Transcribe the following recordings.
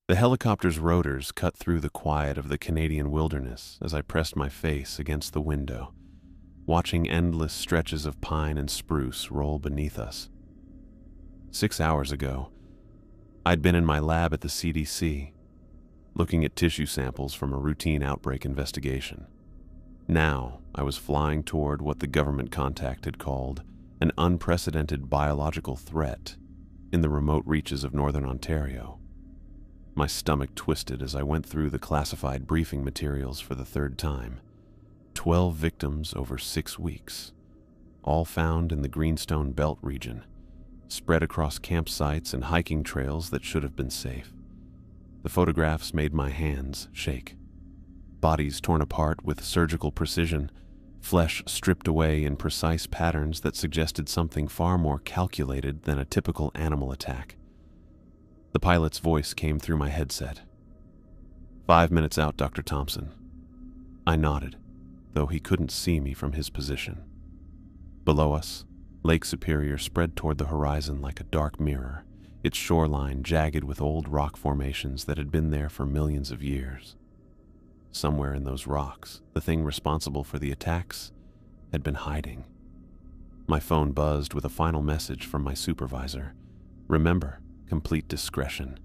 The helicopter's rotors cut through the quiet of the Canadian wilderness as I pressed my face against the window, watching endless stretches of pine and spruce roll beneath us. 6 hours ago, I'd been in my lab at the CDC, looking at tissue samples from a routine outbreak investigation. Now, I was flying toward what the government contact had called an unprecedented biological threat in the remote reaches of northern Ontario. My stomach twisted as I went through the classified briefing materials for the third time. 12 victims over 6 weeks, all found in the Greenstone Belt region, spread across campsites and hiking trails that should have been safe. The photographs made my hands shake. Bodies torn apart with surgical precision, flesh stripped away in precise patterns that suggested something far more calculated than a typical animal attack. The pilot's voice came through my headset. 5 minutes out, Dr. Thompson. I nodded, though he couldn't see me from his position. Below us, Lake Superior spread toward the horizon like a dark mirror, its shoreline jagged with old rock formations that had been there for millions of years. Somewhere in those rocks, the thing responsible for the attacks had been hiding. My phone buzzed with a final message from my supervisor. Remember, complete discretion.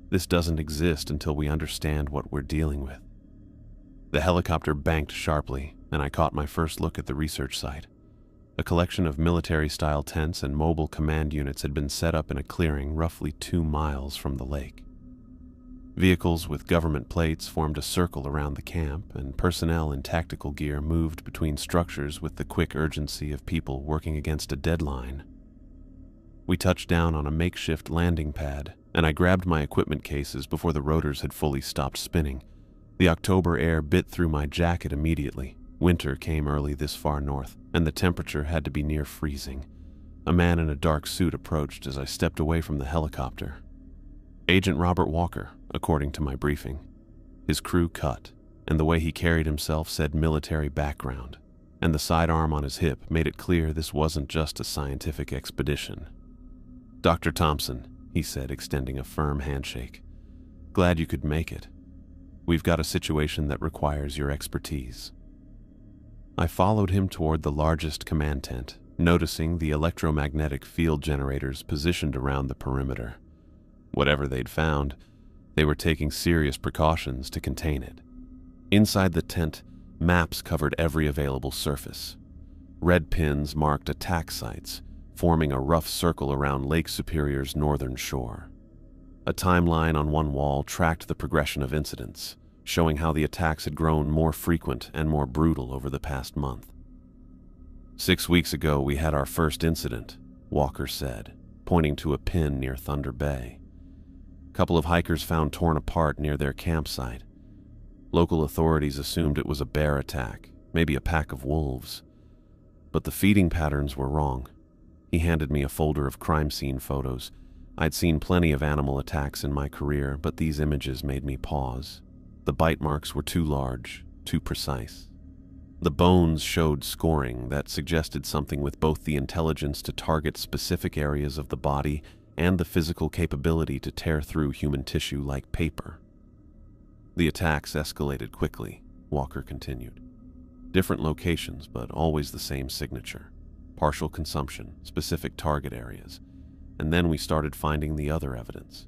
This doesn't exist until we understand what we're dealing with. The helicopter banked sharply, and I caught my first look at the research site. A collection of military-style tents and mobile command units had been set up in a clearing roughly 2 miles from the lake. Vehicles with government plates formed a circle around the camp, and personnel in tactical gear moved between structures with the quick urgency of people working against a deadline. We touched down on a makeshift landing pad, and I grabbed my equipment cases before the rotors had fully stopped spinning. The October air bit through my jacket immediately. Winter came early this far north, and the temperature had to be near freezing. A man in a dark suit approached as I stepped away from the helicopter. Agent Robert Walker, according to my briefing. His crew cut, and the way he carried himself said military background, and the sidearm on his hip made it clear this wasn't just a scientific expedition. Dr. Thompson, he said, extending a firm handshake. Glad you could make it. We've got a situation that requires your expertise. I followed him toward the largest command tent, noticing the electromagnetic field generators positioned around the perimeter. Whatever they'd found, they were taking serious precautions to contain it. Inside the tent, maps covered every available surface. Red pins marked attack sites, forming a rough circle around Lake Superior's northern shore. A timeline on one wall tracked the progression of incidents, showing how the attacks had grown more frequent and more brutal over the past month. 6 weeks ago, we had our first incident, Walker said, pointing to a pin near Thunder Bay. A couple of hikers found torn apart near their campsite. Local authorities assumed it was a bear attack, maybe a pack of wolves. But the feeding patterns were wrong. He handed me a folder of crime scene photos. I'd seen plenty of animal attacks in my career, but these images made me pause. The bite marks were too large, too precise. The bones showed scoring that suggested something with both the intelligence to target specific areas of the body and the physical capability to tear through human tissue like paper. The attacks escalated quickly, Walker continued. Different locations, but always the same signature. Partial consumption, specific target areas, and then we started finding the other evidence.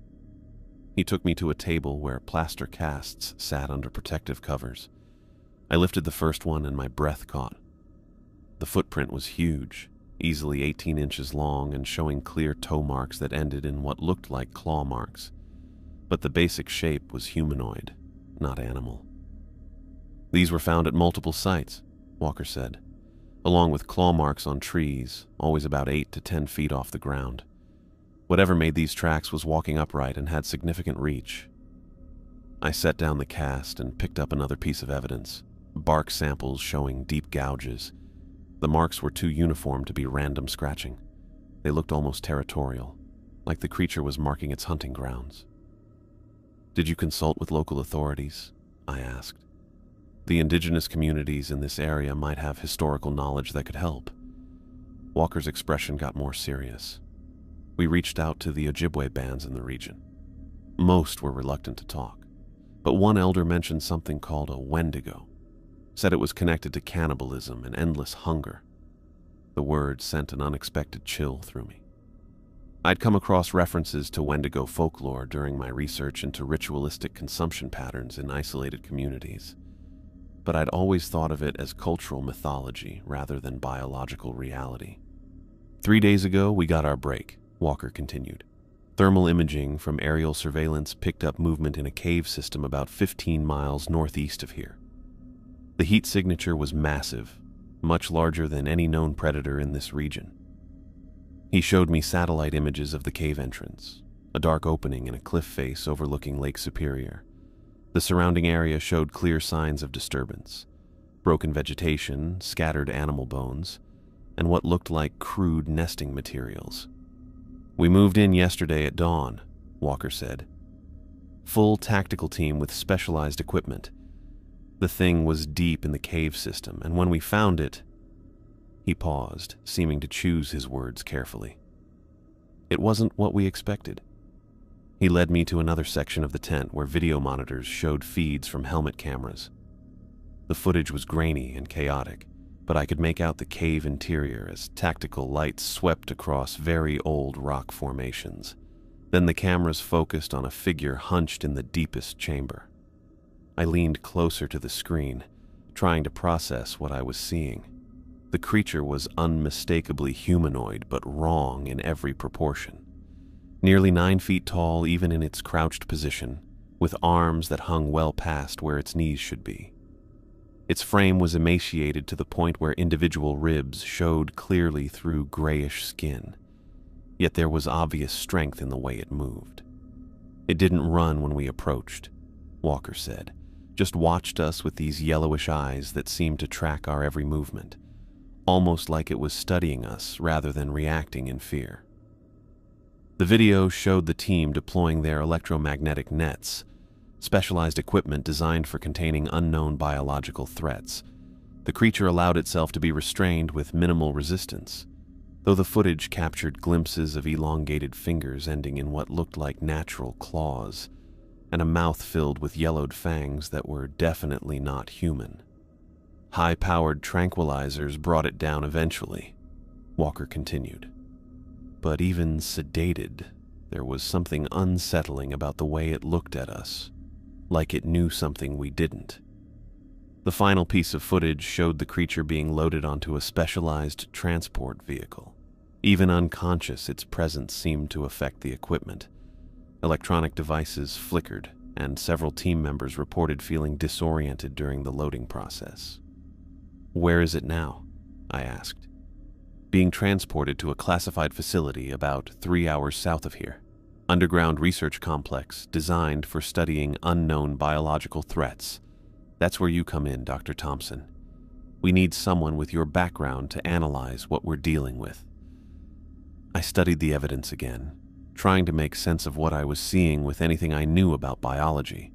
He took me to a table where plaster casts sat under protective covers. I lifted the first one and my breath caught. The footprint was huge, easily 18 inches long and showing clear toe marks that ended in what looked like claw marks. But the basic shape was humanoid, not animal. These were found at multiple sites, Walker said, along with claw marks on trees, always about 8 to 10 feet off the ground. Whatever made these tracks was walking upright and had significant reach. I set down the cast and picked up another piece of evidence, bark samples showing deep gouges. The marks were too uniform to be random scratching. They looked almost territorial, like the creature was marking its hunting grounds. Did you consult with local authorities? I asked. The indigenous communities in this area might have historical knowledge that could help. Walker's expression got more serious. We reached out to the Ojibwe bands in the region. Most were reluctant to talk, but one elder mentioned something called a Wendigo, said it was connected to cannibalism and endless hunger. The word sent an unexpected chill through me. I'd come across references to Wendigo folklore during my research into ritualistic consumption patterns in isolated communities, but I'd always thought of it as cultural mythology rather than biological reality. 3 days ago, we got our break, Walker continued. Thermal imaging from aerial surveillance picked up movement in a cave system about 15 miles northeast of here. The heat signature was massive, much larger than any known predator in this region. He showed me satellite images of the cave entrance, a dark opening in a cliff face overlooking Lake Superior. The surrounding area showed clear signs of disturbance: broken vegetation, scattered animal bones, and what looked like crude nesting materials. "We moved in yesterday at dawn," Walker said. "Full tactical team with specialized equipment. The thing was deep in the cave system, and when we found it..." He paused, seeming to choose his words carefully. "It wasn't what we expected." He led me to another section of the tent where video monitors showed feeds from helmet cameras. The footage was grainy and chaotic, but I could make out the cave interior as tactical lights swept across very old rock formations. Then the cameras focused on a figure hunched in the deepest chamber. I leaned closer to the screen, trying to process what I was seeing. The creature was unmistakably humanoid, but wrong in every proportion. Nearly 9 feet tall even in its crouched position, with arms that hung well past where its knees should be. Its frame was emaciated to the point where individual ribs showed clearly through grayish skin, yet there was obvious strength in the way it moved. "It didn't run when we approached," Walker said, "just watched us with these yellowish eyes that seemed to track our every movement, almost like it was studying us rather than reacting in fear." The video showed the team deploying their electromagnetic nets, specialized equipment designed for containing unknown biological threats. The creature allowed itself to be restrained with minimal resistance, though the footage captured glimpses of elongated fingers ending in what looked like natural claws, and a mouth filled with yellowed fangs that were definitely not human. "High-powered tranquilizers brought it down eventually," Walker continued. "But even sedated, there was something unsettling about the way it looked at us, like it knew something we didn't." The final piece of footage showed the creature being loaded onto a specialized transport vehicle. Even unconscious, its presence seemed to affect the equipment. Electronic devices flickered, and several team members reported feeling disoriented during the loading process. "Where is it now?" I asked. "Being transported to a classified facility about 3 hours south of here. Underground research complex designed for studying unknown biological threats. That's where you come in, Dr. Thompson. We need someone with your background to analyze what we're dealing with." I studied the evidence again, trying to make sense of what I was seeing with anything I knew about biology.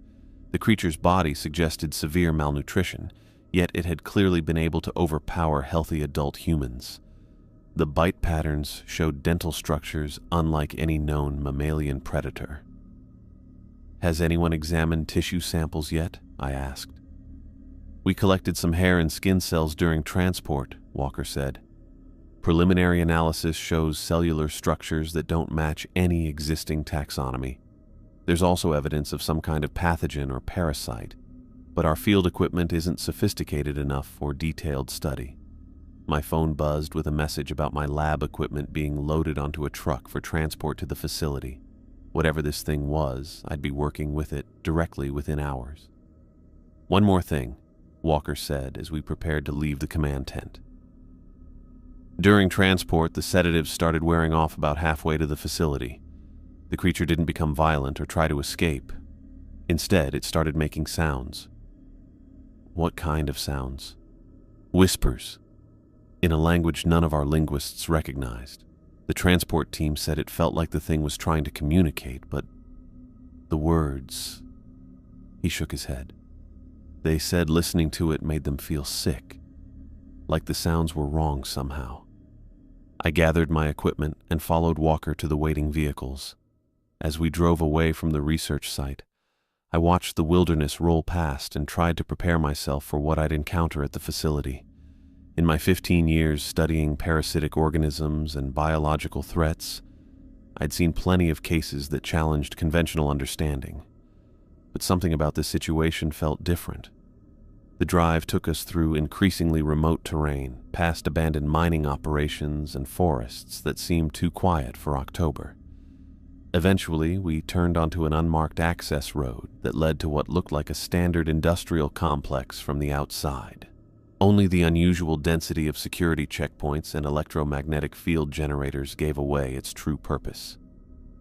The creature's body suggested severe malnutrition, yet it had clearly been able to overpower healthy adult humans. The bite patterns showed dental structures unlike any known mammalian predator. "Has anyone examined tissue samples yet?" I asked. "We collected some hair and skin cells during transport," Walker said. "Preliminary analysis shows cellular structures that don't match any existing taxonomy. There's also evidence of some kind of pathogen or parasite, but our field equipment isn't sophisticated enough for detailed study." My phone buzzed with a message about my lab equipment being loaded onto a truck for transport to the facility. Whatever this thing was, I'd be working with it directly within hours. "One more thing," Walker said as we prepared to leave the command tent. "During transport, the sedatives started wearing off about halfway to the facility. The creature didn't become violent or try to escape. Instead, it started making sounds." "What kind of sounds?" "Whispers, in a language none of our linguists recognized. The transport team said it felt like the thing was trying to communicate, but the words..." He shook his head. "They said listening to it made them feel sick, like the sounds were wrong somehow." I gathered my equipment and followed Walker to the waiting vehicles. As we drove away from the research site, I watched the wilderness roll past and tried to prepare myself for what I'd encounter at the facility. In my 15 years studying parasitic organisms and biological threats, I'd seen plenty of cases that challenged conventional understanding. But something about this situation felt different. The drive took us through increasingly remote terrain, past abandoned mining operations and forests that seemed too quiet for October. Eventually, we turned onto an unmarked access road that led to what looked like a standard industrial complex from the outside. Only the unusual density of security checkpoints and electromagnetic field generators gave away its true purpose.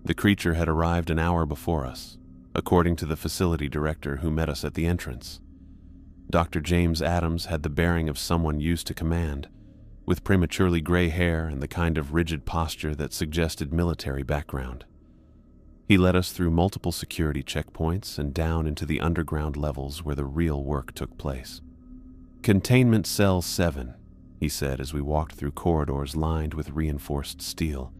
The creature had arrived an hour before us, according to the facility director who met us at the entrance. Dr. James Adams had the bearing of someone used to command, with prematurely gray hair and the kind of rigid posture that suggested military background. He led us through multiple security checkpoints and down into the underground levels where the real work took place. "Containment Cell 7, he said as we walked through corridors lined with reinforced steel,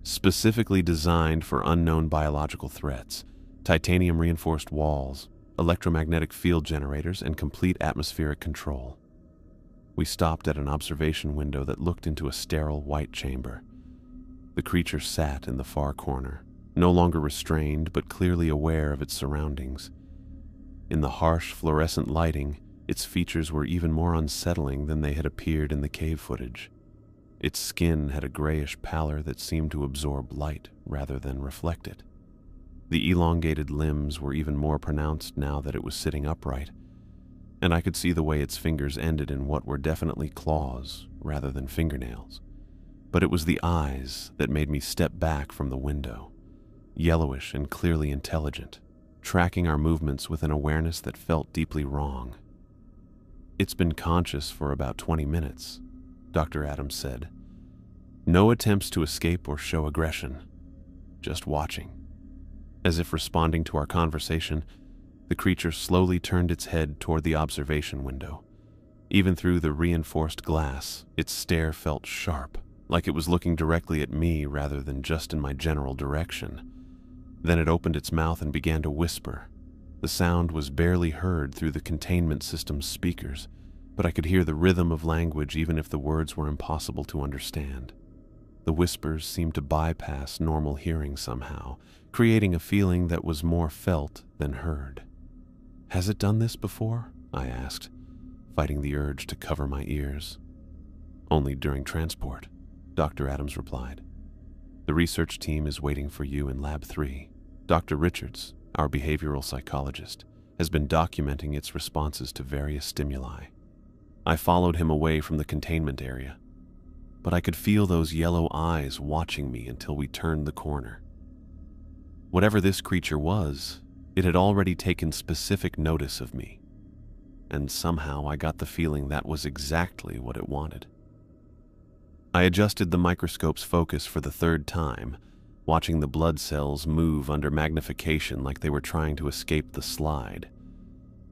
specifically designed for unknown biological threats, titanium-reinforced walls, electromagnetic field generators, and complete atmospheric control." We stopped at an observation window that looked into a sterile white chamber. The creature sat in the far corner, no longer restrained but clearly aware of its surroundings. In the harsh fluorescent lighting, its features were even more unsettling than they had appeared in the cave footage. Its skin had a grayish pallor that seemed to absorb light rather than reflect it. The elongated limbs were even more pronounced now that it was sitting upright, and I could see the way its fingers ended in what were definitely claws rather than fingernails. But it was the eyes that made me step back from the window, yellowish and clearly intelligent, tracking our movements with an awareness that felt deeply wrong. "It's been conscious for about 20 minutes, Dr. Adams said. "No attempts to escape or show aggression, just watching." As if responding to our conversation, the creature slowly turned its head toward the observation window. Even through the reinforced glass, its stare felt sharp, like it was looking directly at me rather than just in my general direction. Then it opened its mouth and began to whisper. The sound was barely heard through the containment system's speakers, but I could hear the rhythm of language even if the words were impossible to understand. The whispers seemed to bypass normal hearing somehow, creating a feeling that was more felt than heard. "Has it done this before?" I asked, fighting the urge to cover my ears. "Only during transport," Dr. Adams replied. "The research team is waiting for you in Lab 3. Dr. Richards, our behavioral psychologist, has been documenting its responses to various stimuli." I followed him away from the containment area, but I could feel those yellow eyes watching me until we turned the corner. Whatever this creature was, it had already taken specific notice of me, and somehow I got the feeling that was exactly what it wanted. I adjusted the microscope's focus for the third time, watching the blood cells move under magnification like they were trying to escape the slide.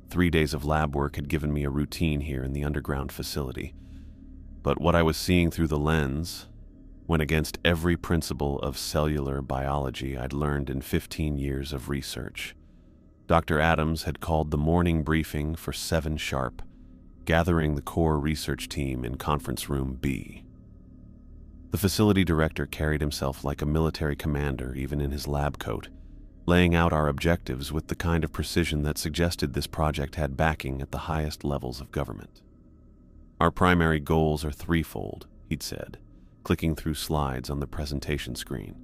3 days of lab work had given me a routine here in the underground facility, but what I was seeing through the lens went against every principle of cellular biology I'd learned in 15 years of research. Dr. Adams had called the morning briefing for 7 sharp, gathering the core research team in conference room B. The facility director carried himself like a military commander even in his lab coat, laying out our objectives with the kind of precision that suggested this project had backing at the highest levels of government. "Our primary goals are threefold," he'd said, clicking through slides on the presentation screen.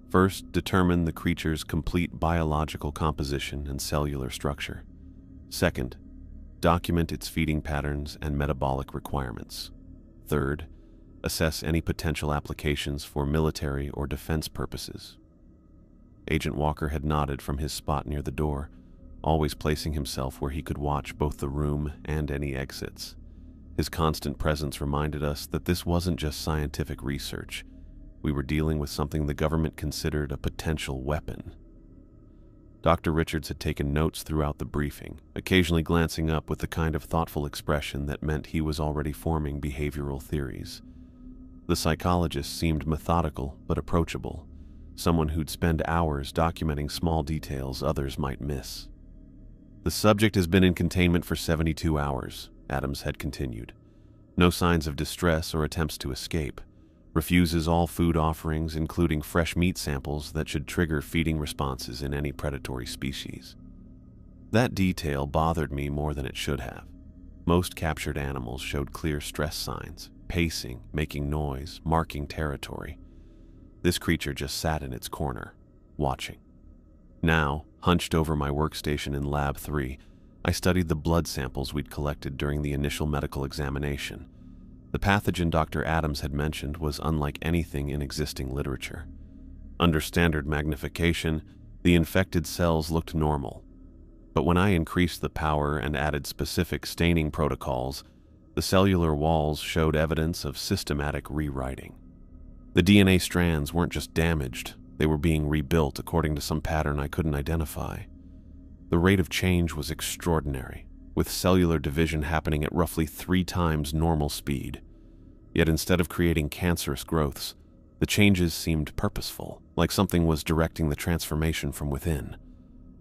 "First, determine the creature's complete biological composition and cellular structure. Second, document its feeding patterns and metabolic requirements. Third, assess any potential applications for military or defense purposes." Agent Walker had nodded from his spot near the door, always placing himself where he could watch both the room and any exits. His constant presence reminded us that this wasn't just scientific research. We were dealing with something the government considered a potential weapon. Dr. Richards had taken notes throughout the briefing, occasionally glancing up with the kind of thoughtful expression that meant he was already forming behavioral theories. The psychologist seemed methodical but approachable, someone who'd spend hours documenting small details others might miss. The subject has been in containment for 72 hours, Adams had continued. No signs of distress or attempts to escape. Refuses all food offerings, including fresh meat samples that should trigger feeding responses in any predatory species. That detail bothered me more than it should have. Most captured animals showed clear stress signs, pacing, making noise, marking territory. This creature just sat in its corner, watching. Now, hunched over my workstation in Lab 3, I studied the blood samples we'd collected during the initial medical examination. The pathogen Dr. Adams had mentioned was unlike anything in existing literature. Under standard magnification, the infected cells looked normal. But when I increased the power and added specific staining protocols, the cellular walls showed evidence of systematic rewriting. The DNA strands weren't just damaged, they were being rebuilt according to some pattern I couldn't identify. The rate of change was extraordinary, with cellular division happening at roughly 3 times normal speed. Yet instead of creating cancerous growths, the changes seemed purposeful, like something was directing the transformation from within.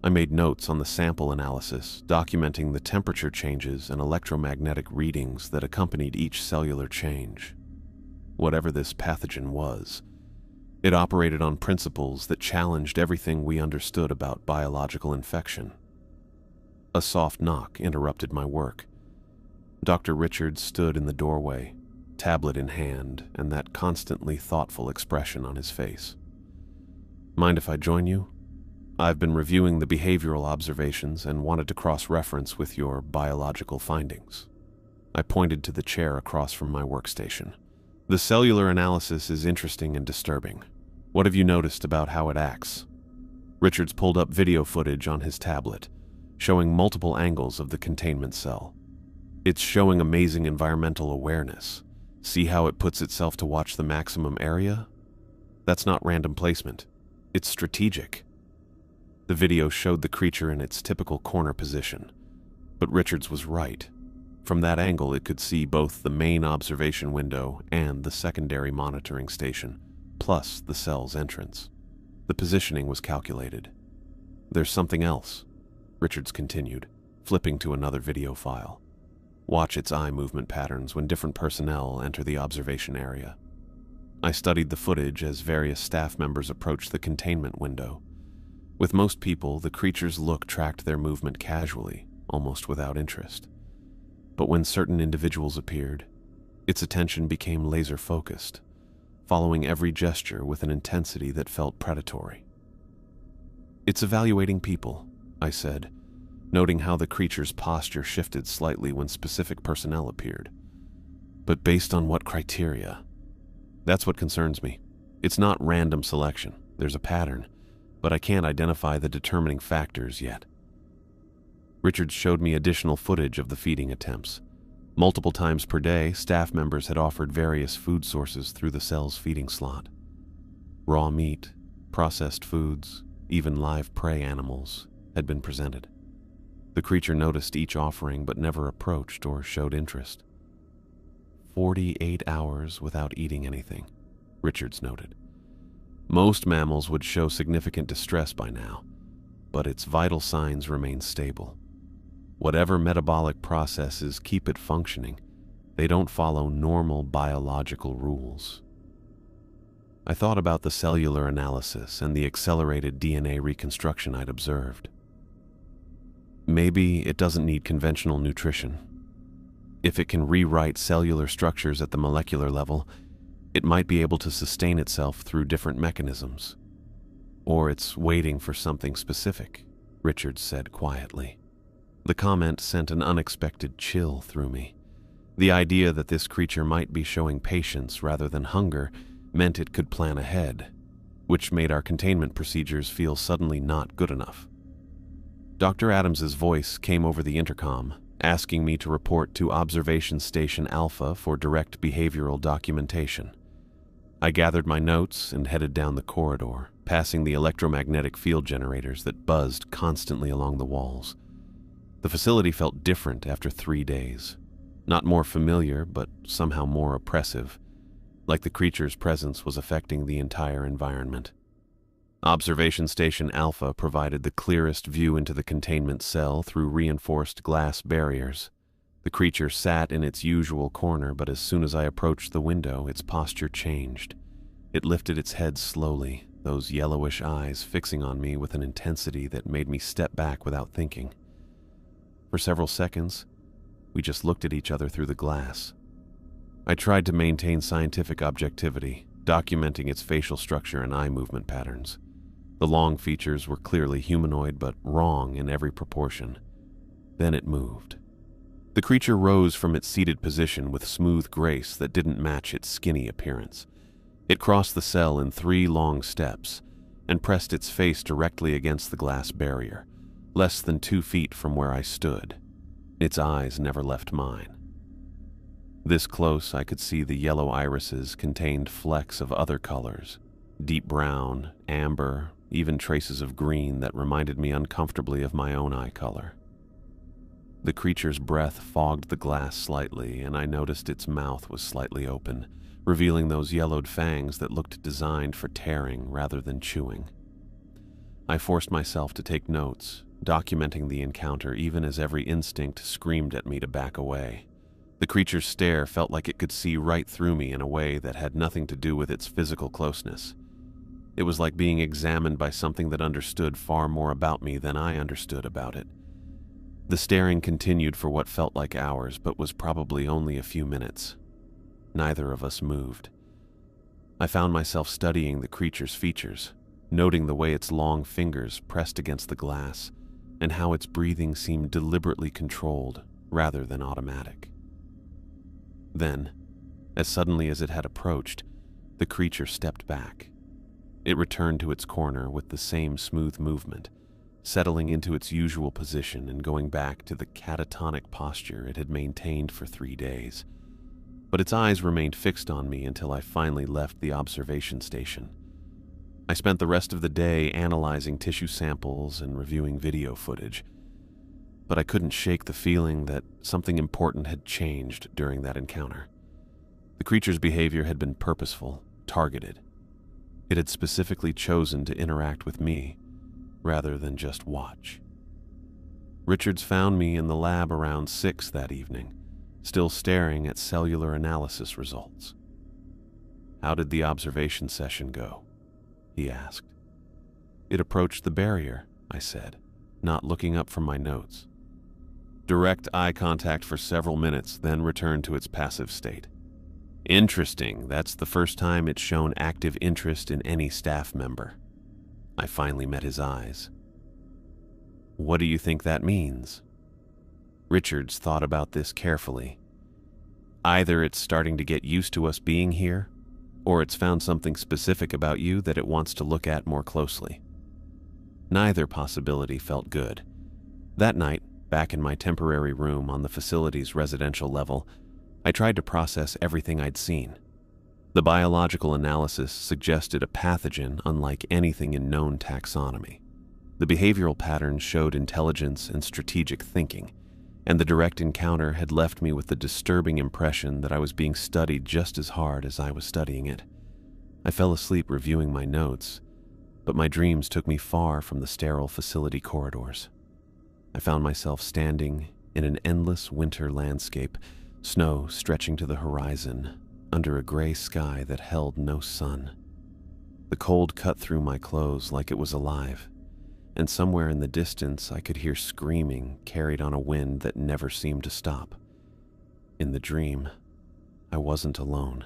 I made notes on the sample analysis, documenting the temperature changes and electromagnetic readings that accompanied each cellular change. Whatever this pathogen was, it operated on principles that challenged everything we understood about biological infection. A soft knock interrupted my work. Dr. Richards stood in the doorway, tablet in hand, and that constantly thoughtful expression on his face. "Mind if I join you? I've been reviewing the behavioral observations and wanted to cross-reference with your biological findings." I pointed to the chair across from my workstation. "The cellular analysis is interesting and disturbing. What have you noticed about how it acts?" Richards pulled up video footage on his tablet, showing multiple angles of the containment cell. "It's showing amazing environmental awareness. See how it puts itself to watch the maximum area? That's not random placement. It's strategic." The video showed the creature in its typical corner position, but Richards was right. From that angle, it could see both the main observation window and the secondary monitoring station, plus the cell's entrance. The positioning was calculated. "There's something else," Richards continued, flipping to another video file. "Watch its eye movement patterns when different personnel enter the observation area." I studied the footage as various staff members approached the containment window. With most people, the creature's look tracked their movement casually, almost without interest. But when certain individuals appeared, its attention became laser-focused, following every gesture with an intensity that felt predatory. "It's evaluating people," I said, noting how the creature's posture shifted slightly when specific personnel appeared. "But based on what criteria?" "That's what concerns me. It's not random selection. There's a pattern, but I can't identify the determining factors yet." Richards showed me additional footage of the feeding attempts. Multiple times per day, staff members had offered various food sources through the cell's feeding slot. Raw meat, processed foods, even live prey animals had been presented. The creature noticed each offering but never approached or showed interest. 48 hours without eating anything, Richards noted. Most mammals would show significant distress by now, but its vital signs remain stable. Whatever metabolic processes keep it functioning, they don't follow normal biological rules. I thought about the cellular analysis and the accelerated DNA reconstruction I'd observed. Maybe it doesn't need conventional nutrition. If it can rewrite cellular structures at the molecular level, it might be able to sustain itself through different mechanisms. Or it's waiting for something specific, Richards said quietly. The comment sent an unexpected chill through me. The idea that this creature might be showing patience rather than hunger meant it could plan ahead, which made our containment procedures feel suddenly not good enough. Dr. Adams's voice came over the intercom, asking me to report to Observation Station Alpha for direct behavioral documentation. I gathered my notes and headed down the corridor, passing the electromagnetic field generators that buzzed constantly along the walls. The facility felt different after 3 days. Not more familiar, but somehow more oppressive, like the creature's presence was affecting the entire environment. Observation Station Alpha provided the clearest view into the containment cell through reinforced glass barriers. The creature sat in its usual corner, but as soon as I approached the window, its posture changed. It lifted its head slowly, those yellowish eyes fixing on me with an intensity that made me step back without thinking. For several seconds, we just looked at each other through the glass. I tried to maintain scientific objectivity, documenting its facial structure and eye movement patterns. The long features were clearly humanoid, but wrong in every proportion. Then it moved. The creature rose from its seated position with smooth grace that didn't match its skinny appearance. It crossed the cell in 3 long steps and pressed its face directly against the glass barrier, less than 2 feet from where I stood. Its eyes never left mine. This close, I could see the yellow irises contained flecks of other colors, deep brown, amber, even traces of green that reminded me uncomfortably of my own eye color. The creature's breath fogged the glass slightly, and I noticed its mouth was slightly open, revealing those yellowed fangs that looked designed for tearing rather than chewing. I forced myself to take notes, documenting the encounter even as every instinct screamed at me to back away. The creature's stare felt like it could see right through me in a way that had nothing to do with its physical closeness. It was like being examined by something that understood far more about me than I understood about it. The staring continued for what felt like hours, but was probably only a few minutes. Neither of us moved. I found myself studying the creature's features, noting the way its long fingers pressed against the glass, and how its breathing seemed deliberately controlled rather than automatic. Then, as suddenly as it had approached, the creature stepped back. It returned to its corner with the same smooth movement, settling into its usual position and going back to the catatonic posture it had maintained for 3 days. But its eyes remained fixed on me until I finally left the observation station. I spent the rest of the day analyzing tissue samples and reviewing video footage, but I couldn't shake the feeling that something important had changed during that encounter. The creature's behavior had been purposeful, targeted. It had specifically chosen to interact with me, rather than just watch. Richards found me in the lab around 6 that evening, still staring at cellular analysis results. "How did the observation session go?" he asked. "It approached the barrier," I said, not looking up from my notes. "Direct eye contact for several minutes, then returned to its passive state." "Interesting. That's the first time it's shown active interest in any staff member." I finally met his eyes. "What do you think that means?" Richards thought about this carefully. "Either it's starting to get used to us being here, or it's found something specific about you that it wants to look at more closely." Neither possibility felt good. That night, back in my temporary room on the facility's residential level, I tried to process everything I'd seen. The biological analysis suggested a pathogen unlike anything in known taxonomy. The behavioral patterns showed intelligence and strategic thinking, and the direct encounter had left me with the disturbing impression that I was being studied just as hard as I was studying it. I fell asleep reviewing my notes, but my dreams took me far from the sterile facility corridors. I found myself standing in an endless winter landscape, snow stretching to the horizon, under a gray sky that held no sun. The cold cut through my clothes like it was alive, and somewhere in the distance I could hear screaming carried on a wind that never seemed to stop. In the dream, I wasn't alone.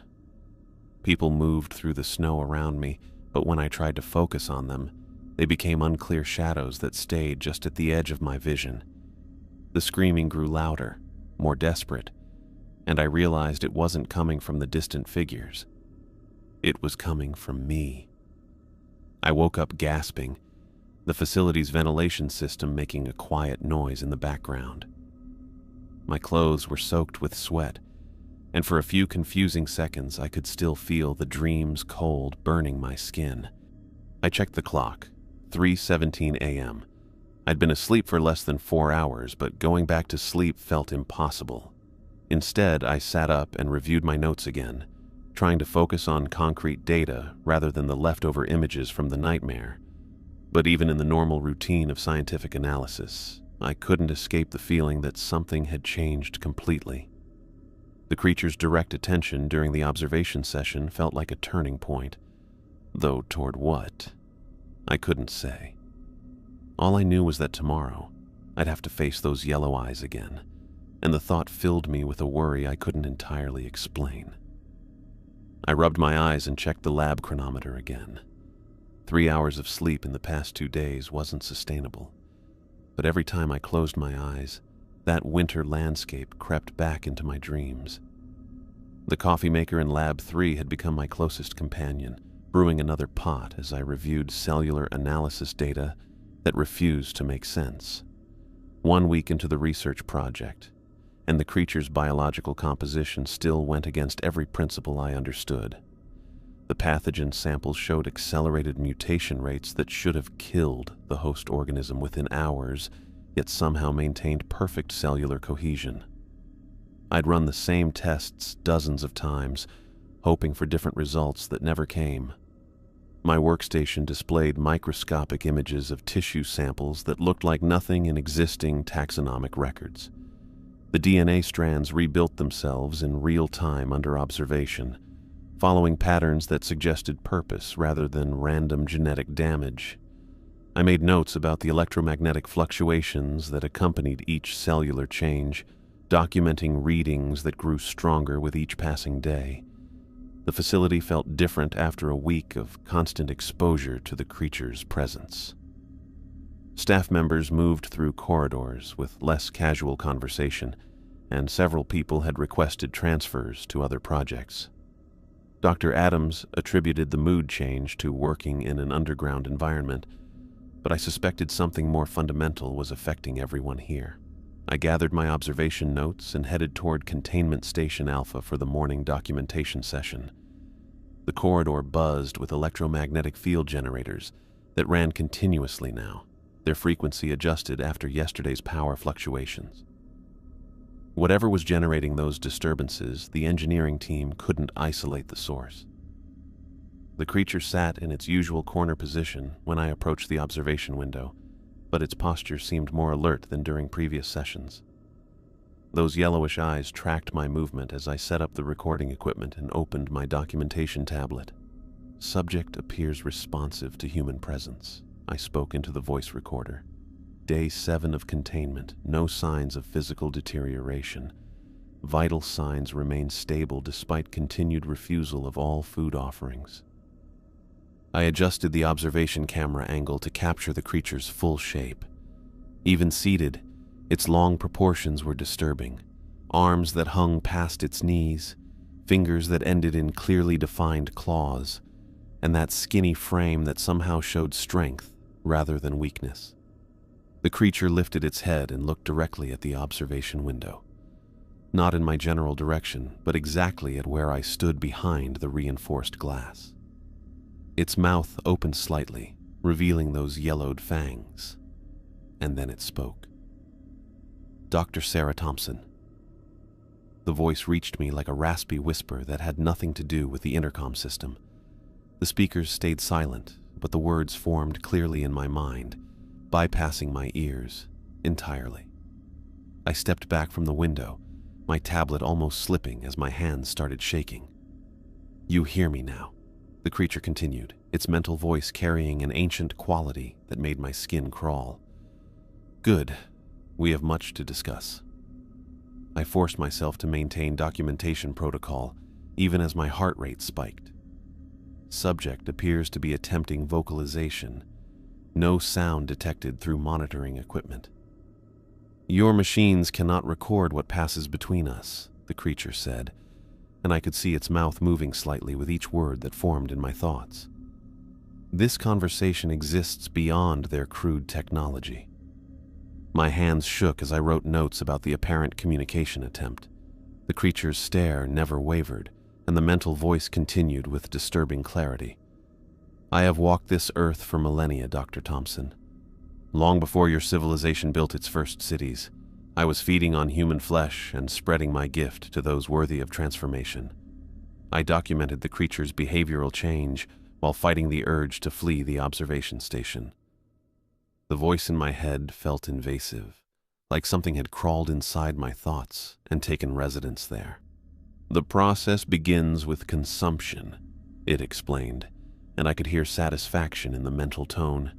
People moved through the snow around me, but when I tried to focus on them, they became unclear shadows that stayed just at the edge of my vision. The screaming grew louder, more desperate, and I realized it wasn't coming from the distant figures. It was coming from me. I woke up gasping, the facility's ventilation system making a quiet noise in the background. My clothes were soaked with sweat, and for a few confusing seconds I could still feel the dream's cold burning my skin. I checked the clock, 3:17 a.m. I'd been asleep for less than 4 hours, but going back to sleep felt impossible. Instead, I sat up and reviewed my notes again, trying to focus on concrete data rather than the leftover images from the nightmare But even in the normal routine of scientific analysis, I couldn't escape the feeling that something had changed completely. The creature's direct attention during the observation session felt like a turning point, though toward what, I couldn't say. All I knew was that tomorrow, I'd have to face those yellow eyes again, and the thought filled me with a worry I couldn't entirely explain. I rubbed my eyes and checked the lab chronometer again. 3 hours of sleep in the past 2 days wasn't sustainable, but every time I closed my eyes, that winter landscape crept back into my dreams. The coffee maker in Lab 3 had become my closest companion, brewing another pot as I reviewed cellular analysis data that refused to make sense. 1 week into the research project, and the creature's biological composition still went against every principle I understood. The pathogen samples showed accelerated mutation rates that should have killed the host organism within hours, yet somehow maintained perfect cellular cohesion. I'd run the same tests dozens of times, hoping for different results that never came. My workstation displayed microscopic images of tissue samples that looked like nothing in existing taxonomic records. The DNA strands rebuilt themselves in real time under observation, following patterns that suggested purpose rather than random genetic damage. I made notes about the electromagnetic fluctuations that accompanied each cellular change, documenting readings that grew stronger with each passing day. The facility felt different after a week of constant exposure to the creature's presence. Staff members moved through corridors with less casual conversation, and several people had requested transfers to other projects. Dr. Adams attributed the mood change to working in an underground environment, but I suspected something more fundamental was affecting everyone here. I gathered my observation notes and headed toward Containment Station Alpha for the morning documentation session. The corridor buzzed with electromagnetic field generators that ran continuously now, their frequency adjusted after yesterday's power fluctuations. Whatever was generating those disturbances, the engineering team couldn't isolate the source. The creature sat in its usual corner position when I approached the observation window, but its posture seemed more alert than during previous sessions. Those yellowish eyes tracked my movement as I set up the recording equipment and opened my documentation tablet. Subject appears responsive to human presence, I spoke into the voice recorder. Day 7 of containment, no signs of physical deterioration. Vital signs remain stable despite continued refusal of all food offerings. I adjusted the observation camera angle to capture the creature's full shape. Even seated, its long proportions were disturbing. Arms that hung past its knees, fingers that ended in clearly defined claws, and that skinny frame that somehow showed strength rather than weakness. The creature lifted its head and looked directly at the observation window. Not in my general direction, but exactly at where I stood behind the reinforced glass. Its mouth opened slightly, revealing those yellowed fangs. And then it spoke. Dr. Sarah Thompson. The voice reached me like a raspy whisper that had nothing to do with the intercom system. The speakers stayed silent, but the words formed clearly in my mind, bypassing my ears entirely. I stepped back from the window, my tablet almost slipping as my hands started shaking. You hear me now, the creature continued, its mental voice carrying an ancient quality that made my skin crawl. Good. We have much to discuss. I forced myself to maintain documentation protocol, even as my heart rate spiked. Subject appears to be attempting vocalization. No sound detected through monitoring equipment. Your machines cannot record what passes between us, the creature said, and I could see its mouth moving slightly with each word that formed in my thoughts. This conversation exists beyond their crude technology. My hands shook as I wrote notes about the apparent communication attempt. The creature's stare never wavered, and the mental voice continued with disturbing clarity. I have walked this earth for millennia, Dr. Thompson. Long before your civilization built its first cities, I was feeding on human flesh and spreading my gift to those worthy of transformation. I documented the creature's behavioral change while fighting the urge to flee the observation station. The voice in my head felt invasive, like something had crawled inside my thoughts and taken residence there. "The process begins with consumption," it explained, and I could hear satisfaction in the mental tone.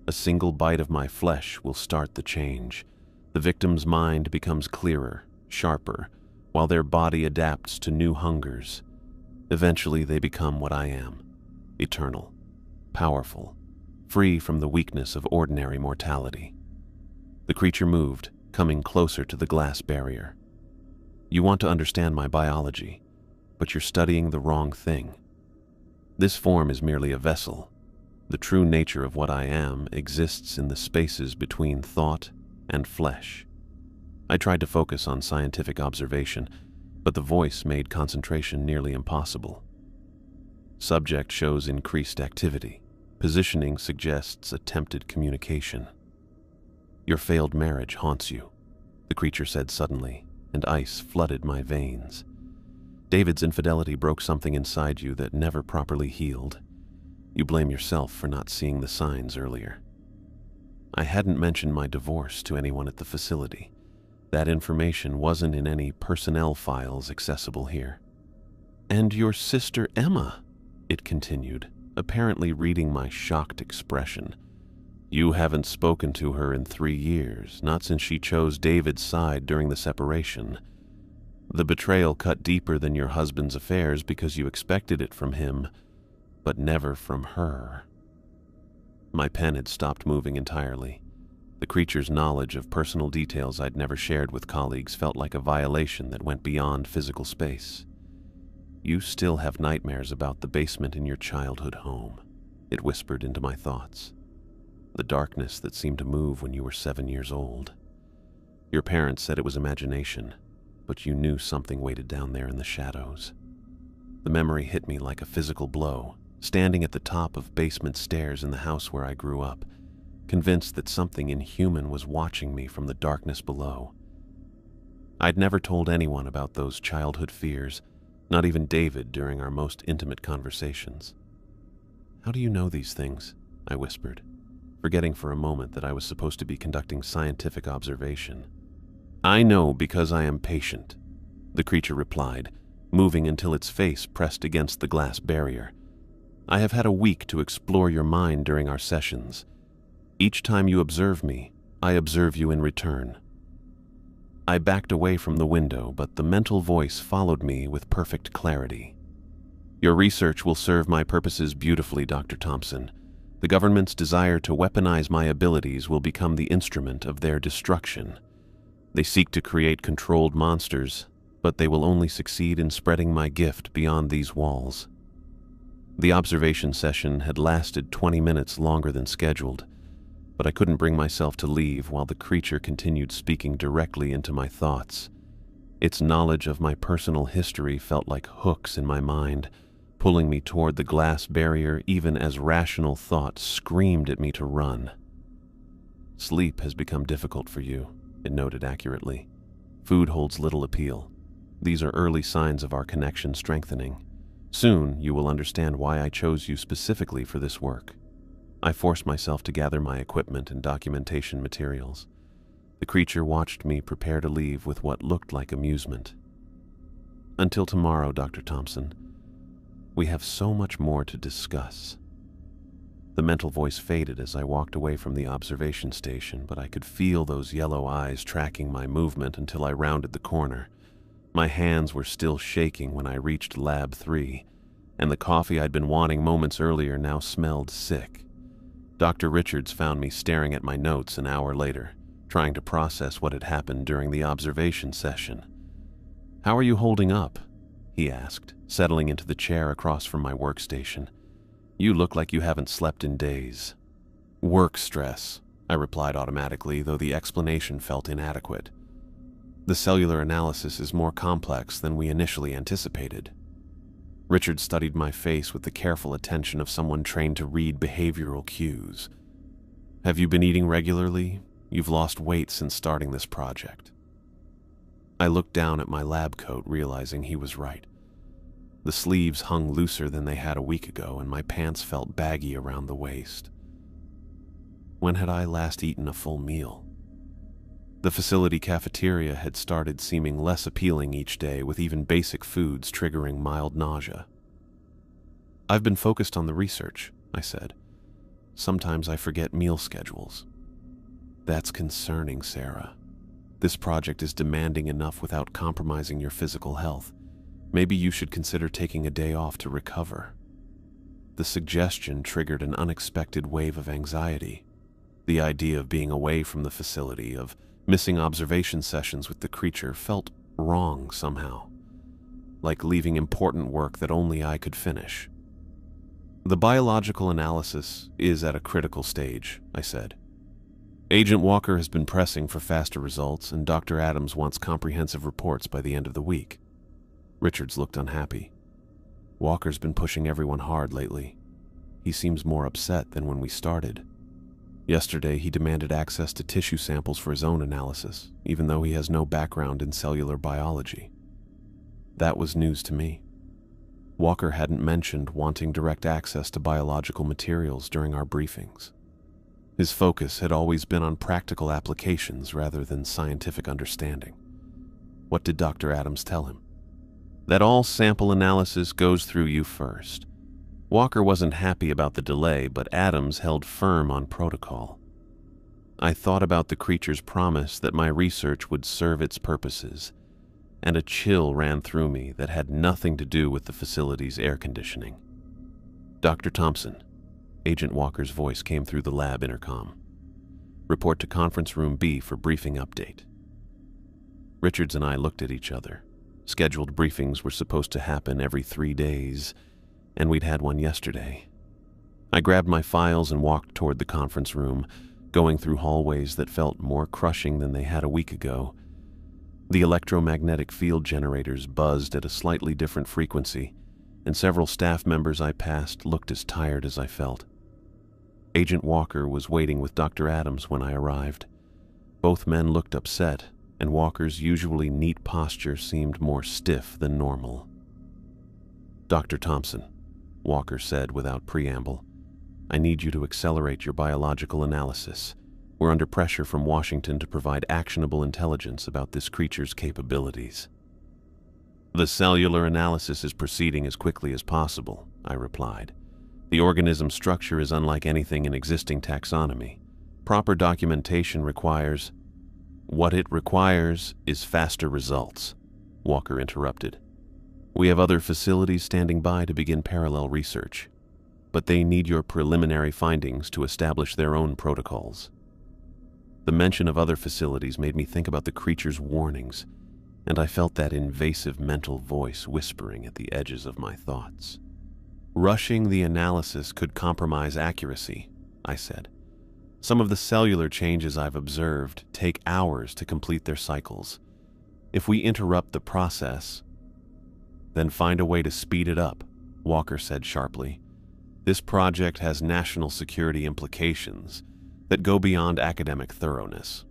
"A single bite of my flesh will start the change. The victim's mind becomes clearer, sharper, while their body adapts to new hungers. Eventually they become what I am, eternal, powerful, free from the weakness of ordinary mortality." The creature moved, coming closer to the glass barrier. "You want to understand my biology, but you're studying the wrong thing. This form is merely a vessel. The true nature of what I am exists in the spaces between thought and flesh." I tried to focus on scientific observation, but the voice made concentration nearly impossible. "Subject shows increased activity. Positioning suggests attempted communication. Your failed marriage haunts you," the creature said suddenly, and ice flooded my veins. "David's infidelity broke something inside you that never properly healed. You blame yourself for not seeing the signs earlier." I hadn't mentioned my divorce to anyone at the facility. That information wasn't in any personnel files accessible here. "And your sister Emma," it continued, apparently reading my shocked expression. "You haven't spoken to her in 3 years, not since she chose David's side during the separation. The betrayal cut deeper than your husband's affairs because you expected it from him, but never from her." My pen had stopped moving entirely. The creature's knowledge of personal details I'd never shared with colleagues felt like a violation that went beyond physical space. "You still have nightmares about the basement in your childhood home," it whispered into my thoughts. "The darkness that seemed to move when you were 7 years old. Your parents said it was imagination, but you knew something waited down there in the shadows." The memory hit me like a physical blow, standing at the top of basement stairs in the house where I grew up, convinced that something inhuman was watching me from the darkness below. I'd never told anyone about those childhood fears, not even David during our most intimate conversations. "How do you know these things?" I whispered, forgetting for a moment that I was supposed to be conducting scientific observation. "I know because I am patient," the creature replied, moving until its face pressed against the glass barrier. "I have had a week to explore your mind during our sessions. Each time you observe me, I observe you in return." I backed away from the window, but the mental voice followed me with perfect clarity. "Your research will serve my purposes beautifully, Dr. Thompson. The government's desire to weaponize my abilities will become the instrument of their destruction. They seek to create controlled monsters, but they will only succeed in spreading my gift beyond these walls." The observation session had lasted 20 minutes longer than scheduled, but I couldn't bring myself to leave while the creature continued speaking directly into my thoughts. Its knowledge of my personal history felt like hooks in my mind, pulling me toward the glass barrier even as rational thought screamed at me to run. "Sleep has become difficult for you," it noted accurately. "Food holds little appeal. These are early signs of our connection strengthening. Soon you will understand why I chose you specifically for this work." I forced myself to gather my equipment and documentation materials. The creature watched me prepare to leave with what looked like amusement. "Until tomorrow, Dr. Thompson. We have so much more to discuss." The mental voice faded as I walked away from the observation station, but I could feel those yellow eyes tracking my movement until I rounded the corner. My hands were still shaking when I reached Lab 3, and the coffee I'd been wanting moments earlier now smelled sick. Dr. Richards found me staring at my notes an hour later, trying to process what had happened during the observation session. "How are you holding up?" he asked, settling into the chair across from my workstation. "You look like you haven't slept in days." "Work stress," I replied automatically, though the explanation felt inadequate. "The cellular analysis is more complex than we initially anticipated." Richard studied my face with the careful attention of someone trained to read behavioral cues. "Have you been eating regularly? You've lost weight since starting this project." I looked down at my lab coat, realizing he was right. The sleeves hung looser than they had a week ago, and my pants felt baggy around the waist. When had I last eaten a full meal? The facility cafeteria had started seeming less appealing each day, with even basic foods triggering mild nausea. "I've been focused on the research," I said. "Sometimes I forget meal schedules." "That's concerning, Sarah. This project is demanding enough without compromising your physical health. Maybe you should consider taking a day off to recover." The suggestion triggered an unexpected wave of anxiety. The idea of being away from the facility, of missing observation sessions with the creature, felt wrong somehow, like leaving important work that only I could finish. "The biological analysis is at a critical stage," I said. "Agent Walker has been pressing for faster results, and Dr. Adams wants comprehensive reports by the end of the week." Richards looked unhappy. "Walker's been pushing everyone hard lately. He seems more upset than when we started. Yesterday, he demanded access to tissue samples for his own analysis, even though he has no background in cellular biology." That was news to me. Walker hadn't mentioned wanting direct access to biological materials during our briefings. His focus had always been on practical applications rather than scientific understanding. What did Dr. Adams tell him? "That all sample analysis goes through you first." Walker wasn't happy about the delay, but Adams held firm on protocol. I thought about the creature's promise that my research would serve its purposes, and a chill ran through me that had nothing to do with the facility's air conditioning. "Dr. Thompson," Agent Walker's voice came through the lab intercom. "Report to conference room B for briefing update." Richards and I looked at each other. Scheduled briefings were supposed to happen every 3 days, and we'd had one yesterday. I grabbed my files and walked toward the conference room, going through hallways that felt more crushing than they had a week ago. The electromagnetic field generators buzzed at a slightly different frequency, and several staff members I passed looked as tired as I felt. Agent Walker was waiting with Dr. Adams when I arrived. Both men looked upset, and Walker's usually neat posture seemed more stiff than normal. "Dr. Thompson," Walker said without preamble, "I need you to accelerate your biological analysis. We're under pressure from Washington to provide actionable intelligence about this creature's capabilities." "The cellular analysis is proceeding as quickly as possible," I replied. "The organism's structure is unlike anything in existing taxonomy. Proper documentation requires—" "What it requires is faster results," Walker interrupted. "We have other facilities standing by to begin parallel research, but they need your preliminary findings to establish their own protocols." The mention of other facilities made me think about the creature's warnings, and I felt that invasive mental voice whispering at the edges of my thoughts. "Rushing the analysis could compromise accuracy," I said. "Some of the cellular changes I've observed take hours to complete their cycles. If we interrupt the process, then find a way to speed it up," Walker said sharply. "This project has national security implications that go beyond academic thoroughness."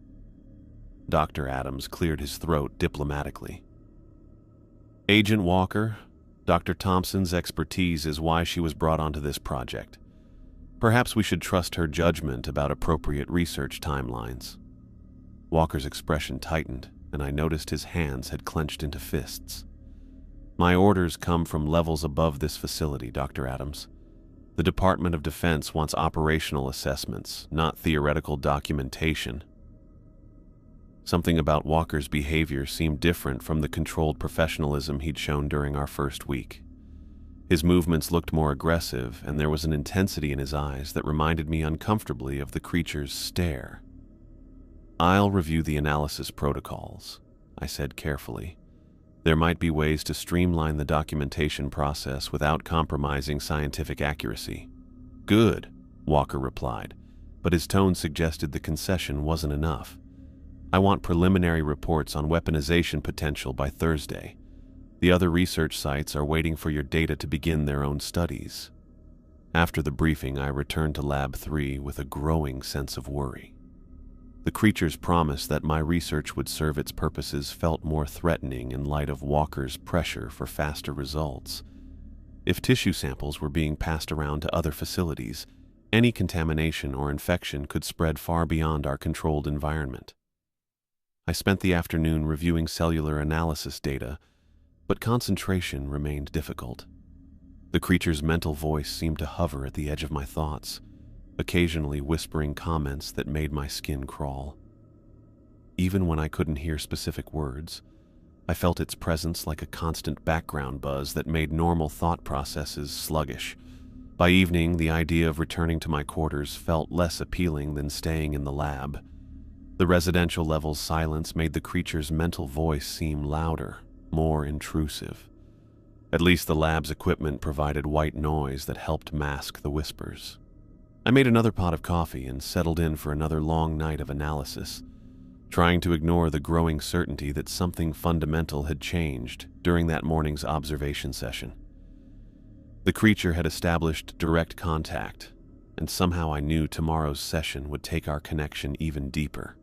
Dr. Adams cleared his throat diplomatically. "Agent Walker, Dr. Thompson's expertise is why she was brought onto this project. Perhaps we should trust her judgment about appropriate research timelines." Walker's expression tightened, and I noticed his hands had clenched into fists. "My orders come from levels above this facility, Dr. Adams. The Department of Defense wants operational assessments, not theoretical documentation." Something about Walker's behavior seemed different from the controlled professionalism he'd shown during our first week. His movements looked more aggressive, and there was an intensity in his eyes that reminded me uncomfortably of the creature's stare. "I'll review the analysis protocols," I said carefully. "There might be ways to streamline the documentation process without compromising scientific accuracy." "Good," Walker replied, but his tone suggested the concession wasn't enough. "I want preliminary reports on weaponization potential by Thursday. The other research sites are waiting for your data to begin their own studies." After the briefing, I returned to Lab 3 with a growing sense of worry. The creature's promise that my research would serve its purposes felt more threatening in light of Walker's pressure for faster results. If tissue samples were being passed around to other facilities, Any contamination or infection could spread far beyond our controlled environment. I spent the afternoon reviewing cellular analysis data, but concentration remained difficult. The creature's mental voice seemed to hover at the edge of my thoughts, occasionally whispering comments that made my skin crawl. Even when I couldn't hear specific words, I felt its presence like a constant background buzz that made normal thought processes sluggish. By evening, the idea of returning to my quarters felt less appealing than staying in the lab. The residential level's silence made the creature's mental voice seem louder, more intrusive. At least the lab's equipment provided white noise that helped mask the whispers. I made another pot of coffee and settled in for another long night of analysis, trying to ignore the growing certainty that something fundamental had changed during that morning's observation session. The creature had established direct contact, and somehow I knew tomorrow's session would take our connection even deeper.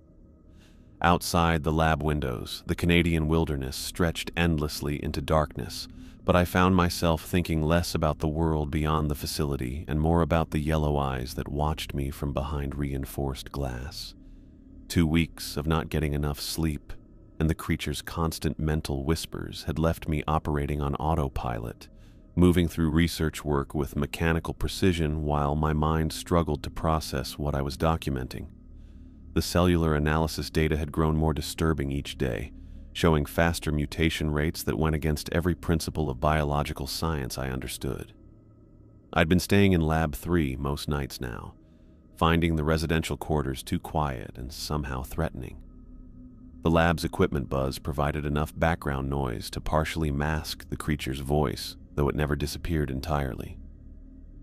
Outside the lab windows, the Canadian wilderness stretched endlessly into darkness, but I found myself thinking less about the world beyond the facility and more about the yellow eyes that watched me from behind reinforced glass. 2 weeks of not getting enough sleep, and the creature's constant mental whispers had left me operating on autopilot, moving through research work with mechanical precision while my mind struggled to process what I was documenting. The cellular analysis data had grown more disturbing each day, showing faster mutation rates that went against every principle of biological science I understood. I'd been staying in Lab 3 most nights now, finding the residential quarters too quiet and somehow threatening. The lab's equipment buzz provided enough background noise to partially mask the creature's voice, though it never disappeared entirely.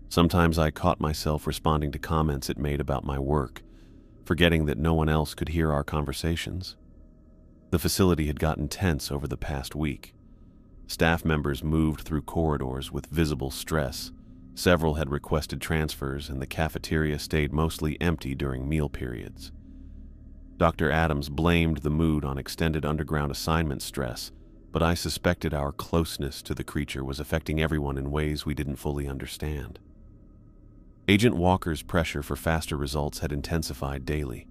Sometimes I caught myself responding to comments it made about my work, forgetting that no one else could hear our conversations. The facility had gotten tense over the past week. Staff members moved through corridors with visible stress. Several had requested transfers, and the cafeteria stayed mostly empty during meal periods. Dr. Adams blamed the mood on extended underground assignment stress, but I suspected our closeness to the creature was affecting everyone in ways we didn't fully understand. Agent Walker's pressure for faster results had intensified daily.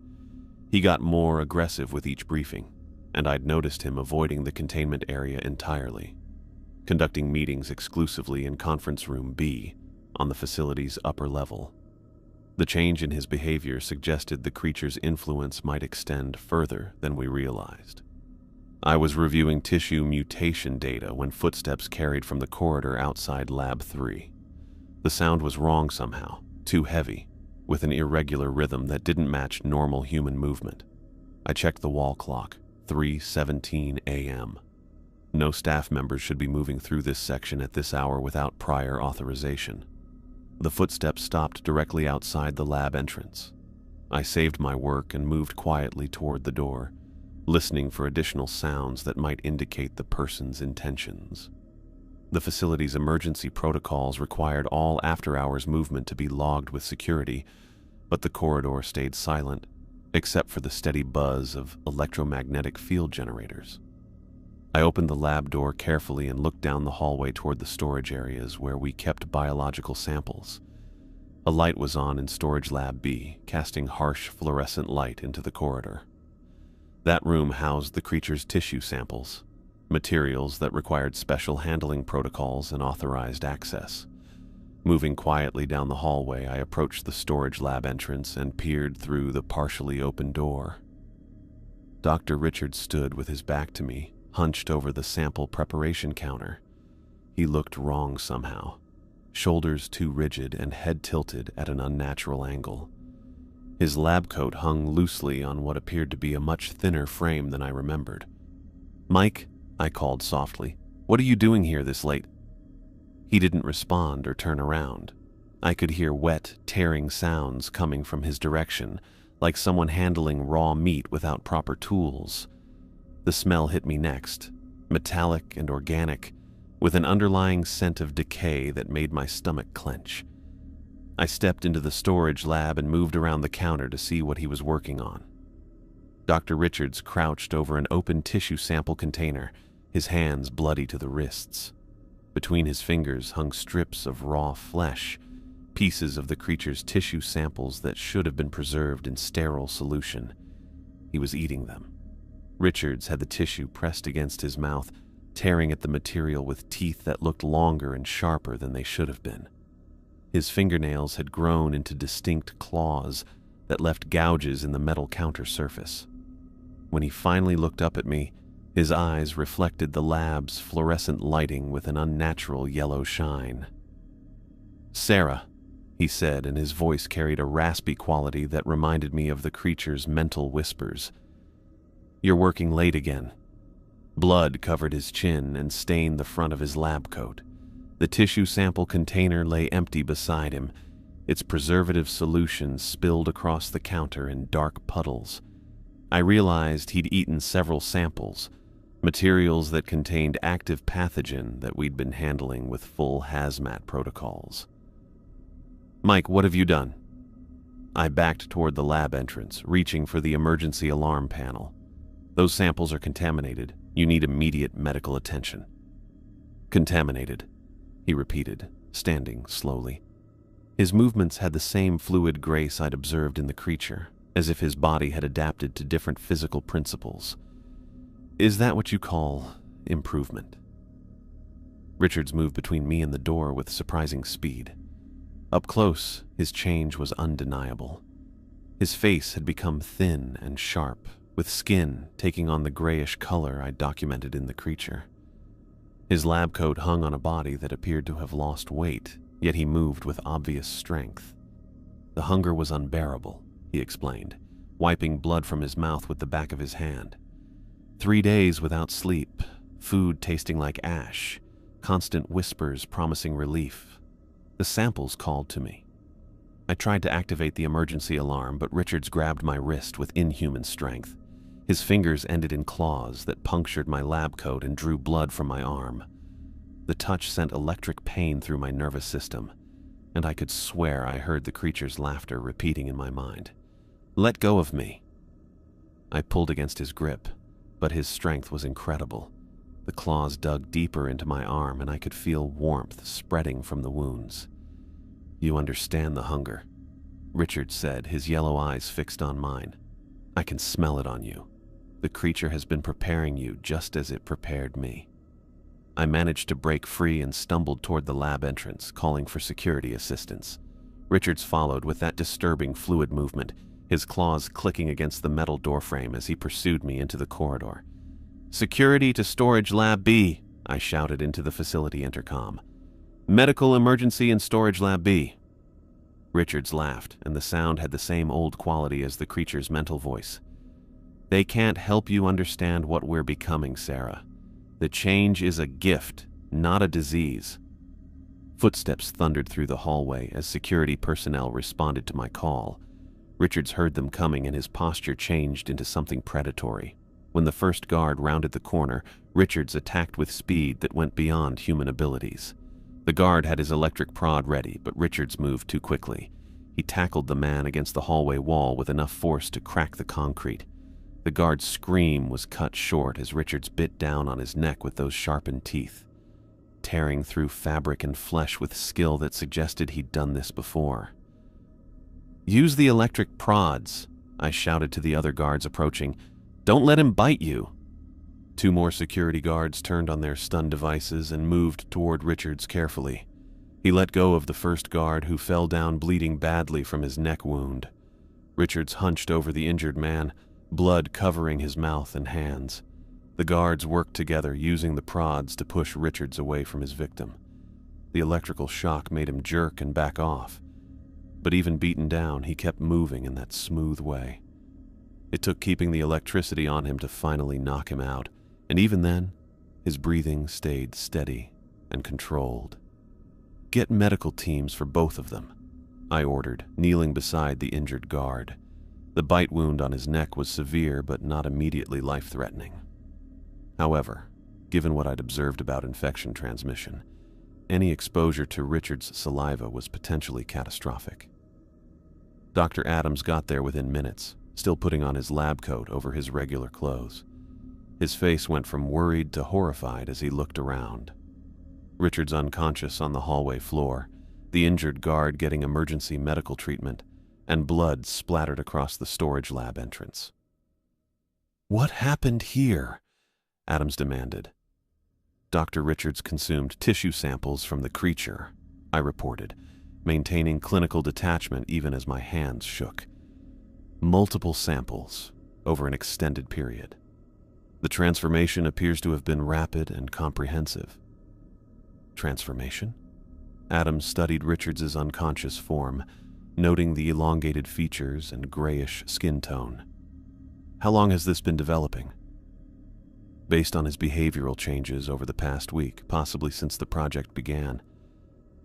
He got more aggressive with each briefing, and I'd noticed him avoiding the containment area entirely, conducting meetings exclusively in Conference Room B on the facility's upper level. The change in his behavior suggested the creature's influence might extend further than we realized. I was reviewing tissue mutation data when footsteps carried from the corridor outside Lab 3. The sound was wrong somehow, too heavy, with an irregular rhythm that didn't match normal human movement. I checked the wall clock, 3:17 a.m. No staff members should be moving through this section at this hour without prior authorization. The footsteps stopped directly outside the lab entrance. I saved my work and moved quietly toward the door, listening for additional sounds that might indicate the person's intentions. The facility's emergency protocols required all after-hours movement to be logged with security, but the corridor stayed silent, except for the steady buzz of electromagnetic field generators. I opened the lab door carefully and looked down the hallway toward the storage areas where we kept biological samples. A light was on in Storage Lab B, casting harsh fluorescent light into the corridor. That room housed the creature's tissue samples, materials that required special handling protocols and authorized access. Moving quietly down the hallway, I approached the storage lab entrance and peered through the partially open door. Dr. Richards stood with his back to me, hunched over the sample preparation counter. He looked wrong somehow, shoulders too rigid and head tilted at an unnatural angle. His lab coat hung loosely on what appeared to be a much thinner frame than I remembered. "Mike," I called softly, "what are you doing here this late?" He didn't respond or turn around. I could hear wet, tearing sounds coming from his direction, like someone handling raw meat without proper tools. The smell hit me next, metallic and organic, with an underlying scent of decay that made my stomach clench. I stepped into the storage lab and moved around the counter to see what he was working on. Dr. Richards crouched over an open tissue sample container, his hands bloody to the wrists. Between his fingers hung strips of raw flesh, pieces of the creature's tissue samples that should have been preserved in sterile solution. He was eating them. Richards had the tissue pressed against his mouth, tearing at the material with teeth that looked longer and sharper than they should have been. His fingernails had grown into distinct claws that left gouges in the metal counter surface. When he finally looked up at me, his eyes reflected the lab's fluorescent lighting with an unnatural yellow shine. "Sarah," he said, and his voice carried a raspy quality that reminded me of the creature's mental whispers. "You're working late again." Blood covered his chin and stained the front of his lab coat. The tissue sample container lay empty beside him, its preservative solution spilled across the counter in dark puddles. I realized he'd eaten several samples, materials that contained active pathogen that we'd been handling with full hazmat protocols. "Mike, what have you done?" I backed toward the lab entrance, reaching for the emergency alarm panel. "Those samples are contaminated. You need immediate medical attention." "Contaminated," he repeated, standing slowly. His movements had the same fluid grace I'd observed in the creature, as if his body had adapted to different physical principles. "Is that what you call improvement?" Richards moved between me and the door with surprising speed. Up close, his change was undeniable. His face had become thin and sharp, with skin taking on the grayish color I documented in the creature. His lab coat hung on a body that appeared to have lost weight, yet he moved with obvious strength. "The hunger was unbearable," he explained, wiping blood from his mouth with the back of his hand. 3 days without sleep, food tasting like ash, constant whispers promising relief. The samples called to me. I tried to activate the emergency alarm, but Richards grabbed my wrist with inhuman strength. His fingers ended in claws that punctured my lab coat and drew blood from my arm. The touch sent electric pain through my nervous system, and I could swear I heard the creature's laughter repeating in my mind. "Let go of me." I pulled against his grip, but his strength was incredible. The claws dug deeper into my arm, and I could feel warmth spreading from the wounds. "You understand the hunger," Richard said, his yellow eyes fixed on mine. "I can smell it on you. The creature has been preparing you just as it prepared me." I managed to break free and stumbled toward the lab entrance, calling for security assistance. Richards followed with that disturbing fluid movement, his claws clicking against the metal doorframe as he pursued me into the corridor. "Security to Storage Lab B," I shouted into the facility intercom. "Medical emergency in Storage Lab B." Richards laughed, and the sound had the same old quality as the creature's mental voice. "They can't help you understand what we're becoming, Sarah. The change is a gift, not a disease." Footsteps thundered through the hallway as security personnel responded to my call. Richards heard them coming, and his posture changed into something predatory. When the first guard rounded the corner, Richards attacked with speed that went beyond human abilities. The guard had his electric prod ready, but Richards moved too quickly. He tackled the man against the hallway wall with enough force to crack the concrete. The guard's scream was cut short as Richards bit down on his neck with those sharpened teeth, tearing through fabric and flesh with skill that suggested he'd done this before. "Use the electric prods," I shouted to the other guards approaching. "Don't let him bite you." 2 more security guards turned on their stun devices and moved toward Richards carefully. He let go of the first guard, who fell down bleeding badly from his neck wound. Richards hunched over the injured man, blood covering his mouth and hands. The guards worked together, using the prods to push Richards away from his victim. The electrical shock made him jerk and back off, but even beaten down, he kept moving in that smooth way. It took keeping the electricity on him to finally knock him out, and even then, his breathing stayed steady and controlled. "Get medical teams for both of them," I ordered, kneeling beside the injured guard. The bite wound on his neck was severe but not immediately life-threatening. However, given what I'd observed about infection transmission, any exposure to Richard's saliva was potentially catastrophic. Dr. Adams got there within minutes, still putting on his lab coat over his regular clothes. His face went from worried to horrified as he looked around. Richard's unconscious on the hallway floor, the injured guard getting emergency medical treatment, and blood splattered across the storage lab entrance. "What happened here?" Adams demanded. Dr. Richards consumed tissue samples from the creature, I reported, maintaining clinical detachment even as my hands shook. Multiple samples over an extended period. The transformation appears to have been rapid and comprehensive. Transformation? Adams studied Richards's unconscious form, noting the elongated features and grayish skin tone. How long has this been developing? Based on his behavioral changes over the past week, possibly since the project began.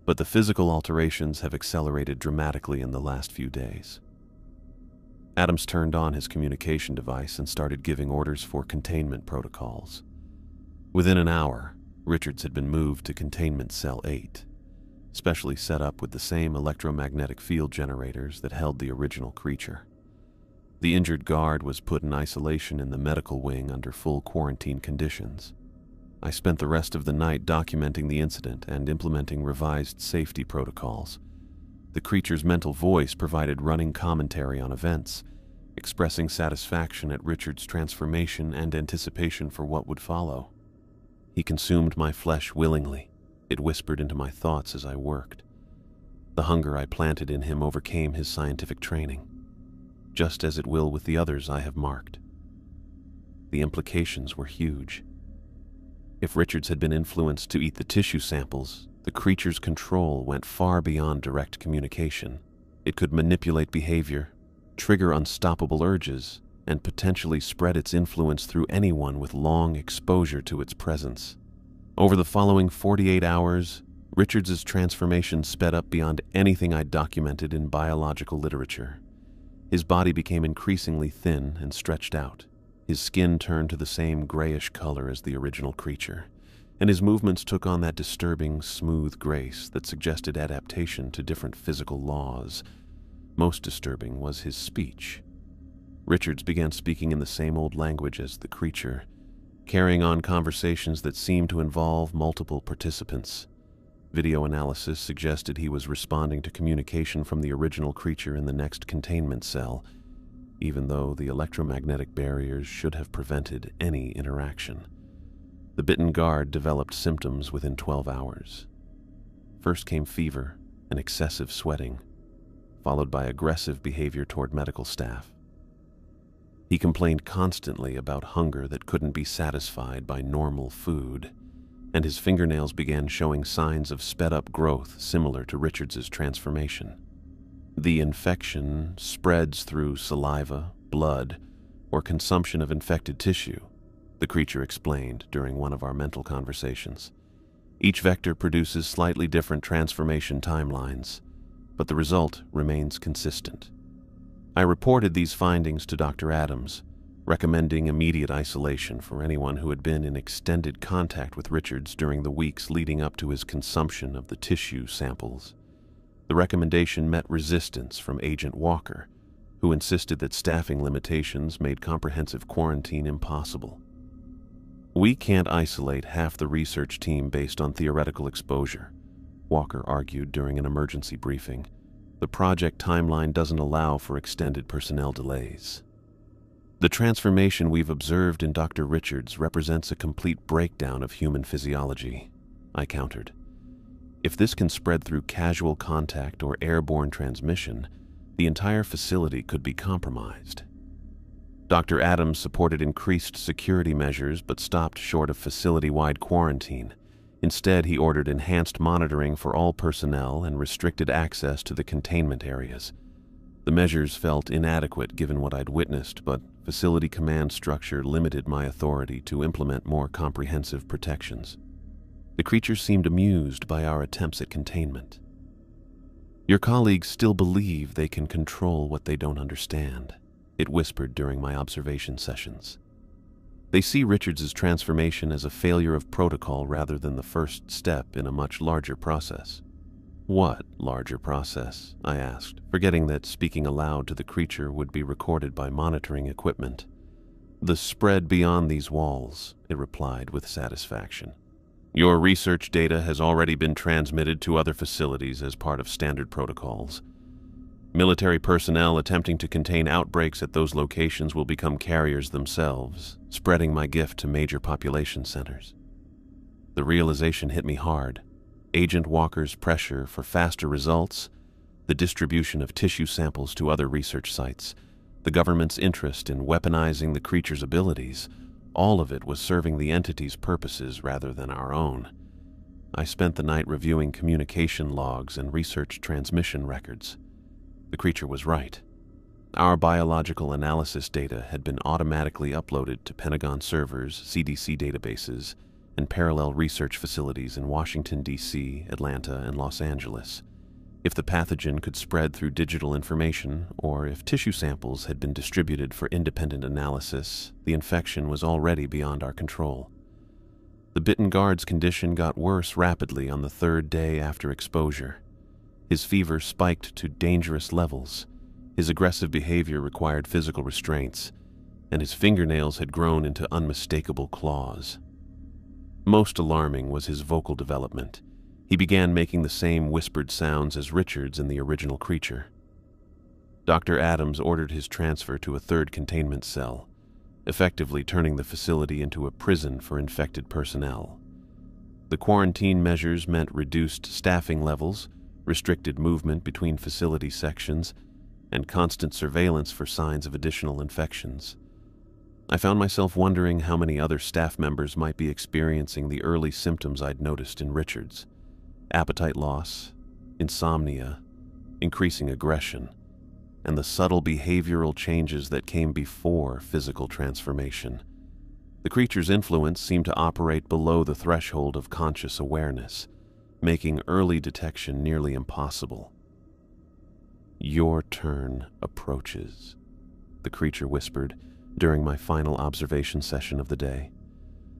But the physical alterations have accelerated dramatically in the last few days. Adams turned on his communication device and started giving orders for containment protocols. Within an hour, Richards had been moved to Containment Cell 8, specially set up with the same electromagnetic field generators that held the original creature. The injured guard was put in isolation in the medical wing under full quarantine conditions. I spent the rest of the night documenting the incident and implementing revised safety protocols. The creature's mental voice provided running commentary on events, expressing satisfaction at Richard's transformation and anticipation for what would follow. He consumed my flesh willingly. It whispered into my thoughts as I worked. The hunger I planted in him overcame his scientific training, just as it will with the others I have marked. The implications were huge. If Richards had been influenced to eat the tissue samples, the creature's control went far beyond direct communication. It could manipulate behavior, trigger unstoppable urges, and potentially spread its influence through anyone with long exposure to its presence. Over the following 48 hours, Richards's transformation sped up beyond anything I'd documented in biological literature. His body became increasingly thin and stretched out. His skin turned to the same grayish color as the original creature, and his movements took on that disturbing, smooth grace that suggested adaptation to different physical laws. Most disturbing was his speech. Richards began speaking in the same old language as the creature, carrying on conversations that seemed to involve multiple participants. Video analysis suggested he was responding to communication from the original creature in the next containment cell, even though the electromagnetic barriers should have prevented any interaction. The bitten guard developed symptoms within 12 hours. First came fever and excessive sweating, followed by aggressive behavior toward medical staff. He complained constantly about hunger that couldn't be satisfied by normal food, and his fingernails began showing signs of sped-up growth similar to Richards's transformation. The infection spreads through saliva, blood, or consumption of infected tissue, the creature explained during one of our mental conversations. Each vector produces slightly different transformation timelines, but the result remains consistent. I reported these findings to Dr. Adams, recommending immediate isolation for anyone who had been in extended contact with Richards during the weeks leading up to his consumption of the tissue samples. The recommendation met resistance from Agent Walker, who insisted that staffing limitations made comprehensive quarantine impossible. "We can't isolate half the research team based on theoretical exposure," Walker argued during an emergency briefing. "The project timeline doesn't allow for extended personnel delays." "The transformation we've observed in Dr. Richards represents a complete breakdown of human physiology," I countered. "If this can spread through casual contact or airborne transmission, the entire facility could be compromised." Dr. Adams supported increased security measures but stopped short of facility-wide quarantine. Instead, he ordered enhanced monitoring for all personnel and restricted access to the containment areas. The measures felt inadequate given what I'd witnessed, but facility command structure limited my authority to implement more comprehensive protections. The creature seemed amused by our attempts at containment. "Your colleagues still believe they can control what they don't understand," it whispered during my observation sessions. "They see Richards's transformation as a failure of protocol rather than the first step in a much larger process." "What larger process?" I asked, forgetting that speaking aloud to the creature would be recorded by monitoring equipment. "The spread beyond these walls," it replied with satisfaction. Your research data has already been transmitted to other facilities as part of standard protocols. Military personnel attempting to contain outbreaks at those locations will become carriers themselves, spreading my gift to major population centers. The realization hit me hard. Agent Walker's pressure for faster results, the distribution of tissue samples to other research sites, the government's interest in weaponizing the creature's abilities, all of it was serving the entity's purposes rather than our own. I spent the night reviewing communication logs and research transmission records. The creature was right. Our biological analysis data had been automatically uploaded to Pentagon servers, CDC databases, and parallel research facilities in Washington, D.C., Atlanta, and Los Angeles. If the pathogen could spread through digital information, or if tissue samples had been distributed for independent analysis, the infection was already beyond our control. The bitten guard's condition got worse rapidly on the third day after exposure. His fever spiked to dangerous levels, his aggressive behavior required physical restraints, and his fingernails had grown into unmistakable claws. Most alarming was his vocal development. He began making the same whispered sounds as Richards in the original creature. Dr. Adams ordered his transfer to a third containment cell, effectively turning the facility into a prison for infected personnel. The quarantine measures meant reduced staffing levels, restricted movement between facility sections, and constant surveillance for signs of additional infections. I found myself wondering how many other staff members might be experiencing the early symptoms I'd noticed in Richards: appetite loss, insomnia, increasing aggression, and the subtle behavioral changes that came before physical transformation. The creature's influence seemed to operate below the threshold of conscious awareness, making early detection nearly impossible. "Your turn approaches," the creature whispered during my final observation session of the day.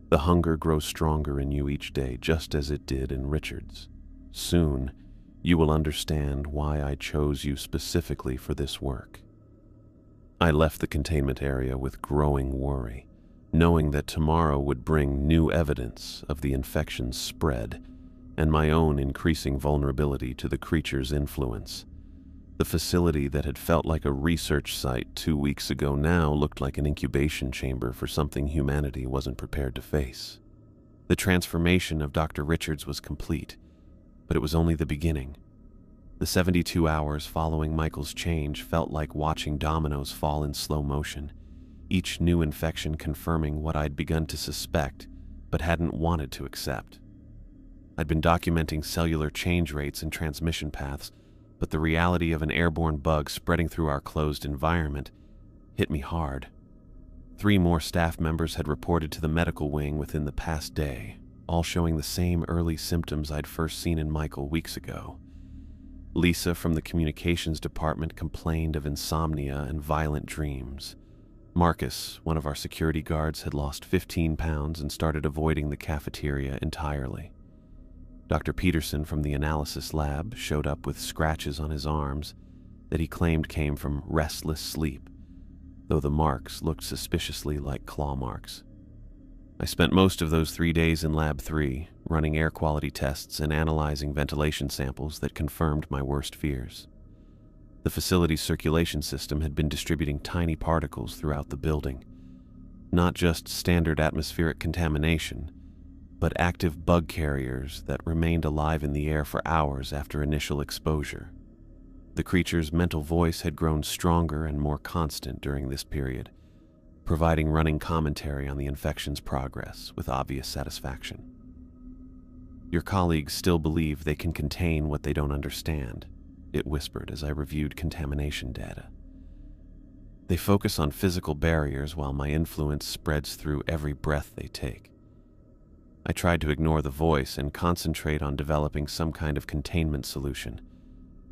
"The hunger grows stronger in you each day, just as it did in Richards. Soon, you will understand why I chose you specifically for this work." I left the containment area with growing worry, knowing that tomorrow would bring new evidence of the infection's spread and my own increasing vulnerability to the creature's influence. The facility that had felt like a research site 2 weeks ago now looked like an incubation chamber for something humanity wasn't prepared to face. The transformation of Dr. Richards was complete, but it was only the beginning. The 72 hours following Michael's change felt like watching dominoes fall in slow motion, each new infection confirming what I'd begun to suspect but hadn't wanted to accept. I'd been documenting cellular change rates and transmission paths, but the reality of an airborne bug spreading through our closed environment hit me hard. 3 more staff members had reported to the medical wing within the past day, all showing the same early symptoms I'd first seen in Michael weeks ago. Lisa from the communications department complained of insomnia and violent dreams. Marcus, one of our security guards, had lost 15 pounds and started avoiding the cafeteria entirely. Dr. Peterson from the analysis lab showed up with scratches on his arms that he claimed came from restless sleep, though the marks looked suspiciously like claw marks. I spent most of those 3 days in Lab 3, running air quality tests and analyzing ventilation samples that confirmed my worst fears. The facility's circulation system had been distributing tiny particles throughout the building, not just standard atmospheric contamination, but active bug carriers that remained alive in the air for hours after initial exposure. The creature's mental voice had grown stronger and more constant during this period, providing running commentary on the infection's progress with obvious satisfaction. "Your colleagues still believe they can contain what they don't understand," it whispered as I reviewed contamination data. "They focus on physical barriers while my influence spreads through every breath they take." I tried to ignore the voice and concentrate on developing some kind of containment solution,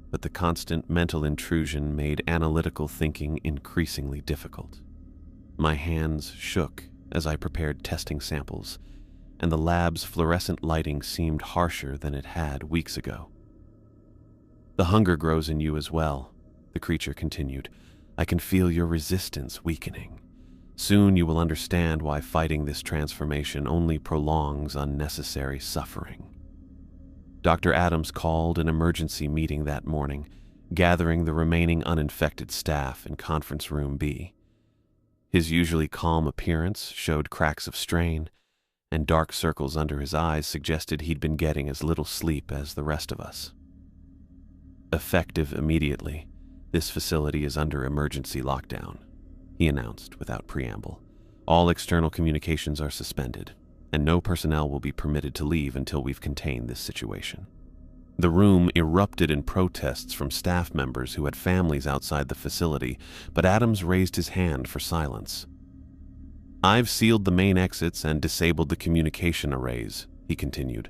but the constant mental intrusion made analytical thinking increasingly difficult. My hands shook as I prepared testing samples, and the lab's fluorescent lighting seemed harsher than it had weeks ago. "The hunger grows in you as well," the creature continued. "I can feel your resistance weakening. Soon you will understand why fighting this transformation only prolongs unnecessary suffering. Dr. Adams called an emergency meeting that morning, gathering the remaining uninfected staff in Conference Room B. His usually calm appearance showed cracks of strain, and dark circles under his eyes suggested he'd been getting as little sleep as the rest of us. Effective immediately, this facility is under emergency lockdown, he announced without preamble. All external communications are suspended, and no personnel will be permitted to leave until we've contained this situation. The room erupted in protests from staff members who had families outside the facility, but Adams raised his hand for silence. I've sealed the main exits and disabled the communication arrays, he continued.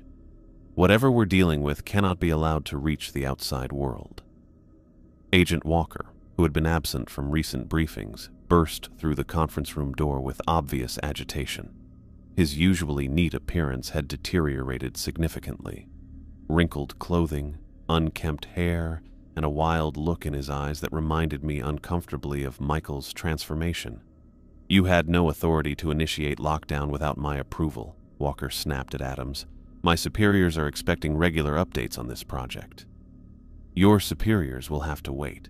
Whatever we're dealing with cannot be allowed to reach the outside world. Agent Walker, who had been absent from recent briefings, burst through the conference room door with obvious agitation. His usually neat appearance had deteriorated significantly. Wrinkled clothing, unkempt hair, and a wild look in his eyes that reminded me uncomfortably of Michael's transformation. You had no authority to initiate lockdown without my approval, Walker snapped at Adams. My superiors are expecting regular updates on this project. Your superiors will have to wait,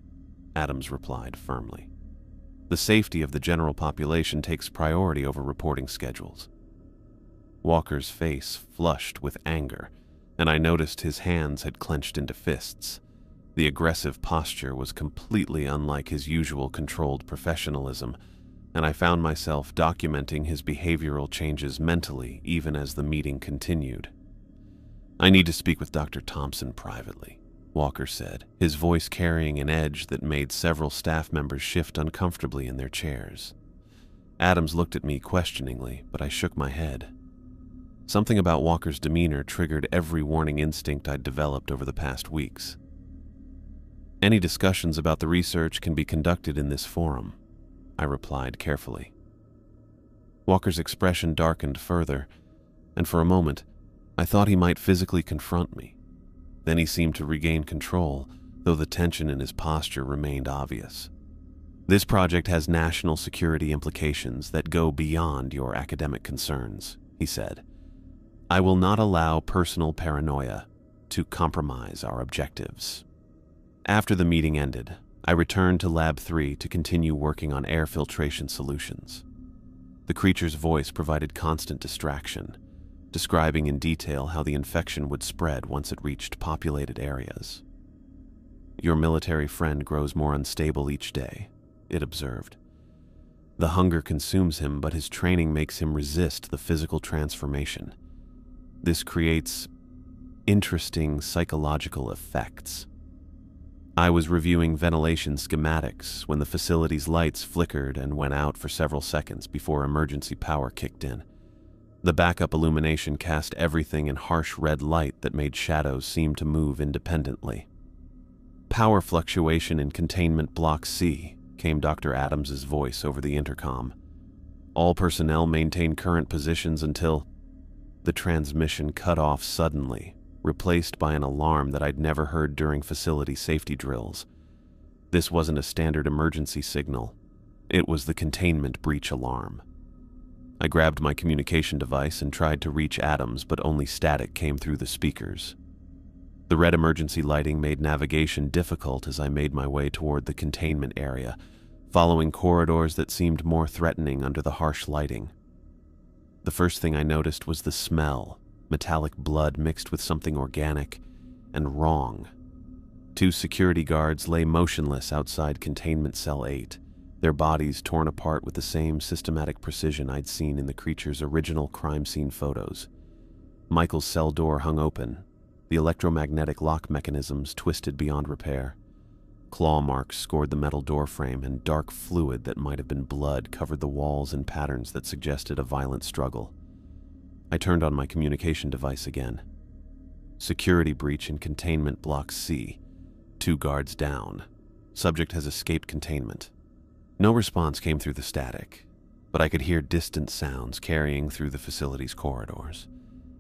Adams replied firmly. The safety of the general population takes priority over reporting schedules. Walker's face flushed with anger, and I noticed his hands had clenched into fists. The aggressive posture was completely unlike his usual controlled professionalism, and I found myself documenting his behavioral changes mentally even as the meeting continued. I need to speak with Dr. Thompson privately, Walker said, his voice carrying an edge that made several staff members shift uncomfortably in their chairs. Adams looked at me questioningly, but I shook my head. Something about Walker's demeanor triggered every warning instinct I'd developed over the past weeks. Any discussions about the research can be conducted in this forum, I replied carefully. Walker's expression darkened further, and for a moment, I thought he might physically confront me. Then he seemed to regain control, though the tension in his posture remained obvious. This project has national security implications that go beyond your academic concerns, he said. I will not allow personal paranoia to compromise our objectives. After the meeting ended, I returned to Lab 3 to continue working on air filtration solutions. The creature's voice provided constant distraction, describing in detail how the infection would spread once it reached populated areas. Your military friend grows more unstable each day, it observed. The hunger consumes him, but his training makes him resist the physical transformation. This creates interesting psychological effects. I was reviewing ventilation schematics when the facility's lights flickered and went out for several seconds before emergency power kicked in. The backup illumination cast everything in harsh red light that made shadows seem to move independently. Power fluctuation in Containment Block C, came Dr. Adams's voice over the intercom. All personnel maintain current positions until... The transmission cut off suddenly, replaced by an alarm that I'd never heard during facility safety drills. This wasn't a standard emergency signal. It was the containment breach alarm. I grabbed my communication device and tried to reach Adams, but only static came through the speakers. The red emergency lighting made navigation difficult as I made my way toward the containment area, following corridors that seemed more threatening under the harsh lighting. The first thing I noticed was the smell, metallic blood mixed with something organic and wrong. 2 security guards lay motionless outside Containment Cell 8, their bodies torn apart with the same systematic precision I'd seen in the creature's original crime scene photos. Michael's cell door hung open, the electromagnetic lock mechanisms twisted beyond repair. Claw marks scored the metal doorframe, and dark fluid that might have been blood covered the walls in patterns that suggested a violent struggle. I turned on my communication device again. Security breach in Containment Block C. 2 guards down. Subject has escaped containment. No response came through the static, but I could hear distant sounds carrying through the facility's corridors.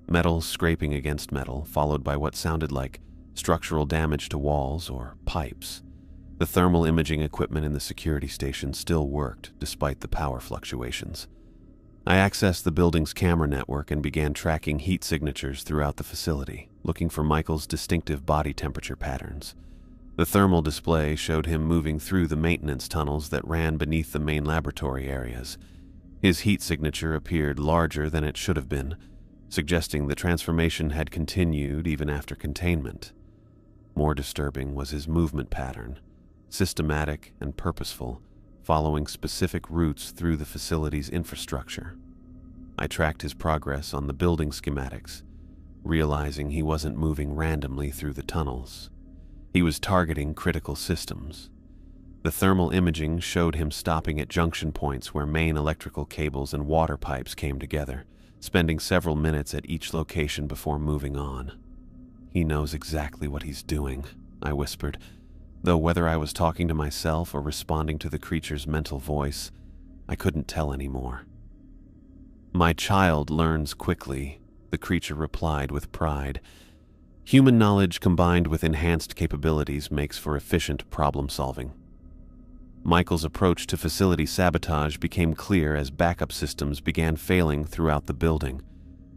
Metal scraping against metal, followed by what sounded like structural damage to walls or pipes. The thermal imaging equipment in the security station still worked despite the power fluctuations. I accessed the building's camera network and began tracking heat signatures throughout the facility, looking for Michael's distinctive body temperature patterns. The thermal display showed him moving through the maintenance tunnels that ran beneath the main laboratory areas. His heat signature appeared larger than it should have been, suggesting the transformation had continued even after containment. More disturbing was his movement pattern, systematic and purposeful, following specific routes through the facility's infrastructure. I tracked his progress on the building schematics, realizing he wasn't moving randomly through the tunnels. He was targeting critical systems. The thermal imaging showed him stopping at junction points where main electrical cables and water pipes came together, spending several minutes at each location before moving on. "He knows exactly what he's doing," I whispered, though whether I was talking to myself or responding to the creature's mental voice, I couldn't tell anymore. "My child learns quickly," the creature replied with pride. "Human knowledge combined with enhanced capabilities makes for efficient problem-solving." Michael's approach to facility sabotage became clear as backup systems began failing throughout the building.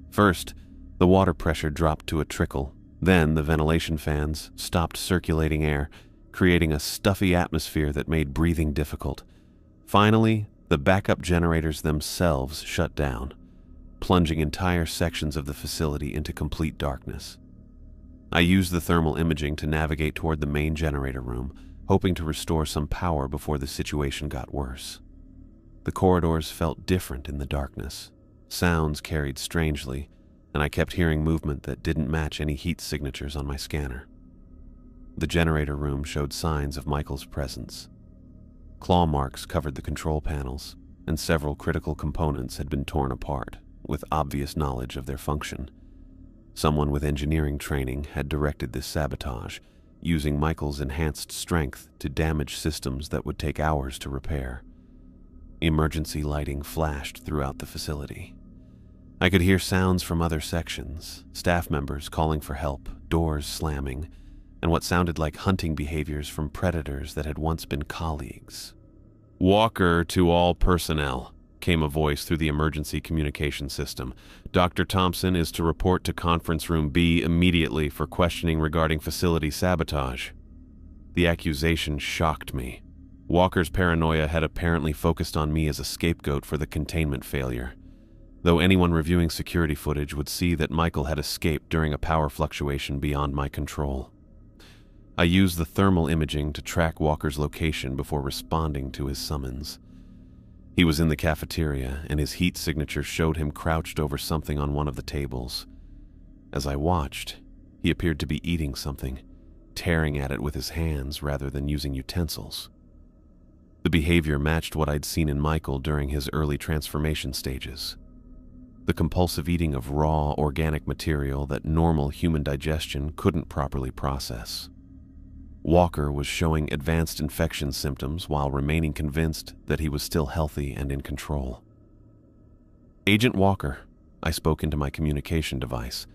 First, the water pressure dropped to a trickle. Then the ventilation fans stopped circulating air, creating a stuffy atmosphere that made breathing difficult. Finally, the backup generators themselves shut down, plunging entire sections of the facility into complete darkness. I used the thermal imaging to navigate toward the main generator room, hoping to restore some power before the situation got worse. The corridors felt different in the darkness. Sounds carried strangely, and I kept hearing movement that didn't match any heat signatures on my scanner. The generator room showed signs of Michael's presence. Claw marks covered the control panels, and several critical components had been torn apart, with obvious knowledge of their function. Someone with engineering training had directed this sabotage, using Michael's enhanced strength to damage systems that would take hours to repair. Emergency lighting flashed throughout the facility. I could hear sounds from other sections, staff members calling for help, doors slamming, and what sounded like hunting behaviors from predators that had once been colleagues. "Walker to all personnel," came a voice through the emergency communication system. "Dr. Thompson is to report to Conference Room B immediately for questioning regarding facility sabotage." The accusation shocked me. Walker's paranoia had apparently focused on me as a scapegoat for the containment failure, though anyone reviewing security footage would see that Michael had escaped during a power fluctuation beyond my control. I used the thermal imaging to track Walker's location before responding to his summons. He was in the cafeteria, and his heat signature showed him crouched over something on one of the tables. As I watched, he appeared to be eating something, tearing at it with his hands rather than using utensils. The behavior matched what I'd seen in Michael during his early transformation stages. The compulsive eating of raw, organic material that normal human digestion couldn't properly process. Walker was showing advanced infection symptoms while remaining convinced that he was still healthy and in control. "Agent Walker," I spoke into my communication device.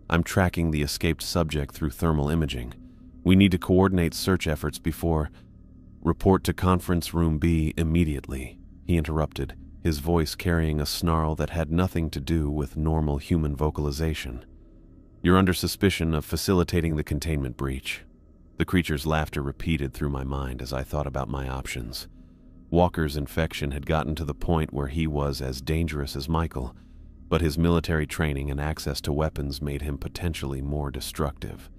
"I'm tracking the escaped subject through thermal imaging. We need to coordinate search efforts before—" "Report to Conference Room B immediately," he interrupted, his voice carrying a snarl that had nothing to do with normal human vocalization. "You're under suspicion of facilitating the containment breach." The creature's laughter repeated through my mind as I thought about my options. Walker's infection had gotten to the point where he was as dangerous as Michael, but his military training and access to weapons made him potentially more destructive.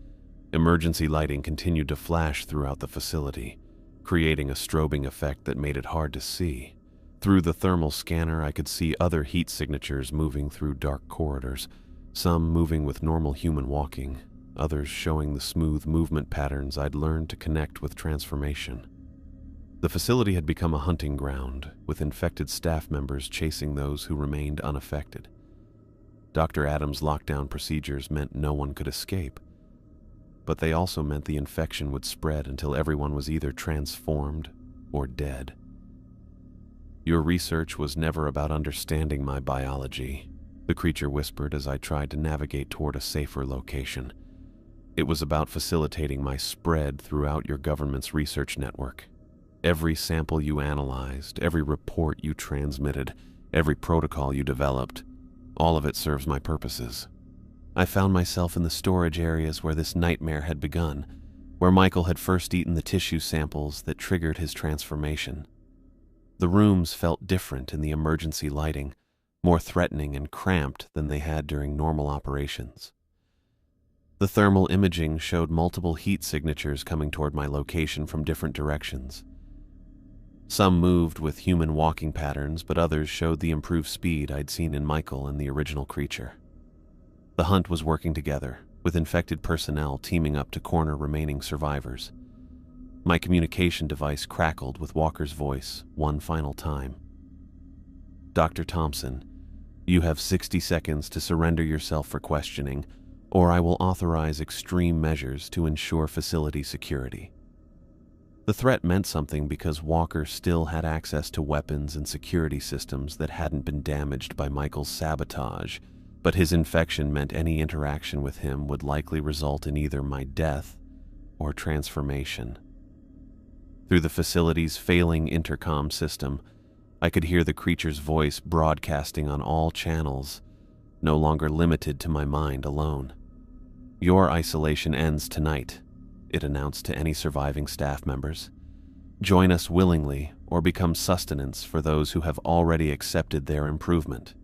Emergency lighting continued to flash throughout the facility, creating a strobing effect that made it hard to see. Through the thermal scanner, I could see other heat signatures moving through dark corridors, some moving with normal human walking, others showing the smooth movement patterns I'd learned to connect with transformation. The facility had become a hunting ground, with infected staff members chasing those who remained unaffected. Dr. Adams' lockdown procedures meant no one could escape, but they also meant the infection would spread until everyone was either transformed or dead. "Your research was never about understanding my biology," the creature whispered as I tried to navigate toward a safer location. It was about facilitating my spread throughout your government's research network. Every sample you analyzed, every report you transmitted, every protocol you developed, all of it serves my purposes. I found myself in the storage areas where this nightmare had begun, where Michael had first eaten the tissue samples that triggered his transformation. The rooms felt different in the emergency lighting, more threatening and cramped than they had during normal operations. The thermal imaging showed multiple heat signatures coming toward my location from different directions. Some moved with human walking patterns, but others showed the improved speed I'd seen in Michael and the original creature. The hunt was working together, with infected personnel teaming up to corner remaining survivors. My communication device crackled with Walker's voice one final time. "Dr. Thompson, you have 60 seconds to surrender yourself for questioning, or I will authorize extreme measures to ensure facility security." The threat meant something because Walker still had access to weapons and security systems that hadn't been damaged by Michael's sabotage, but his infection meant any interaction with him would likely result in either my death or transformation. Through the facility's failing intercom system, I could hear the creature's voice broadcasting on all channels, no longer limited to my mind alone. "Your isolation ends tonight," it announced to any surviving staff members. "Join us willingly or become sustenance for those who have already accepted their improvement."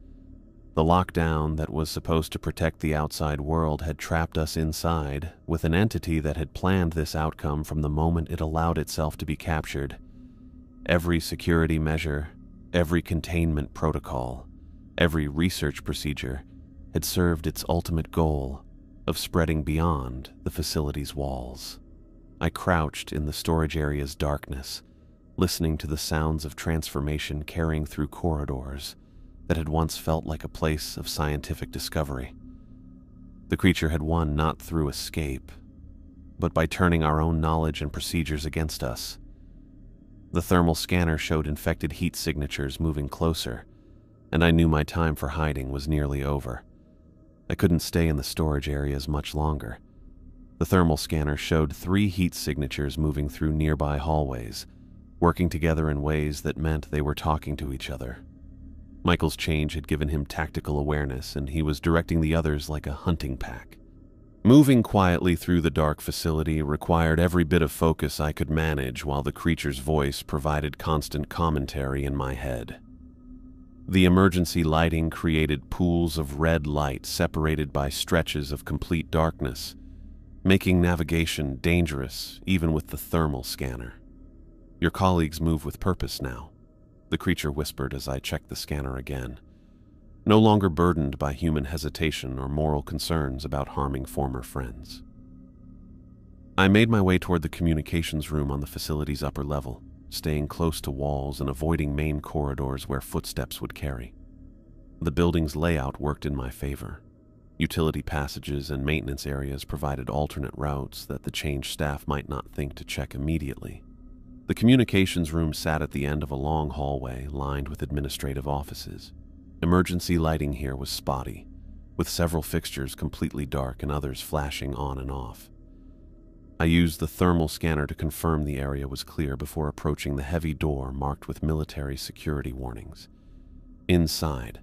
The lockdown that was supposed to protect the outside world had trapped us inside with an entity that had planned this outcome from the moment it allowed itself to be captured. Every security measure, every containment protocol, every research procedure had served its ultimate goal of spreading beyond the facility's walls. I crouched in the storage area's darkness, listening to the sounds of transformation carrying through corridors that had once felt like a place of scientific discovery. The creature had won not through escape, but by turning our own knowledge and procedures against us. The thermal scanner showed infected heat signatures moving closer, and I knew my time for hiding was nearly over. I couldn't stay in the storage areas much longer. The thermal scanner showed 3 heat signatures moving through nearby hallways, working together in ways that meant they were talking to each other. Michael's change had given him tactical awareness, and he was directing the others like a hunting pack. Moving quietly through the dark facility required every bit of focus I could manage while the creature's voice provided constant commentary in my head. The emergency lighting created pools of red light separated by stretches of complete darkness, making navigation dangerous even with the thermal scanner. "Your colleagues move with purpose now," the creature whispered as I checked the scanner again, no longer burdened by human hesitation or moral concerns about harming former friends. I made my way toward the communications room on the facility's upper level, staying close to walls and avoiding main corridors where footsteps would carry. The building's layout worked in my favor. Utility passages and maintenance areas provided alternate routes that the changed staff might not think to check immediately. The communications room sat at the end of a long hallway lined with administrative offices. Emergency lighting here was spotty, with several fixtures completely dark and others flashing on and off. I used the thermal scanner to confirm the area was clear before approaching the heavy door marked with military security warnings. Inside,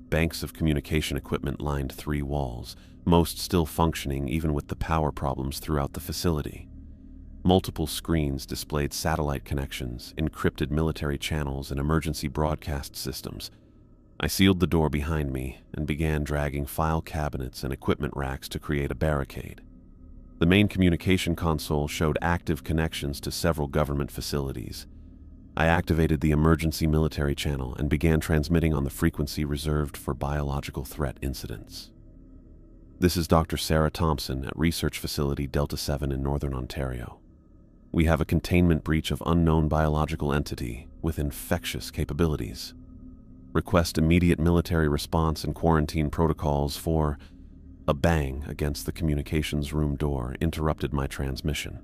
banks of communication equipment lined 3 walls, most still functioning even with the power problems throughout the facility. Multiple screens displayed satellite connections, encrypted military channels, and emergency broadcast systems. I sealed the door behind me and began dragging file cabinets and equipment racks to create a barricade. The main communication console showed active connections to several government facilities. I activated the emergency military channel and began transmitting on the frequency reserved for biological threat incidents. "This is Dr. Sarah Thompson at Research Facility Delta 7 in Northern Ontario. We have a containment breach of unknown biological entity with infectious capabilities. Request immediate military response and quarantine protocols for..." A bang against the communications room door interrupted my transmission.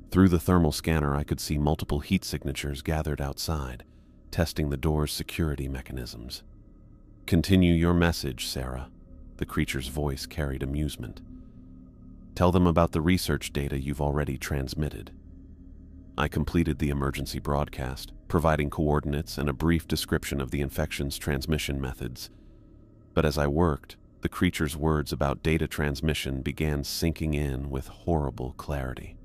Through the thermal scanner, I could see multiple heat signatures gathered outside, testing the door's security mechanisms. "Continue your message, Sarah." The creature's voice carried amusement. Tell them about the research data you've already transmitted." I completed the emergency broadcast, providing coordinates and a brief description of the infection's transmission methods. But as I worked, the creature's words about data transmission began sinking in with horrible clarity.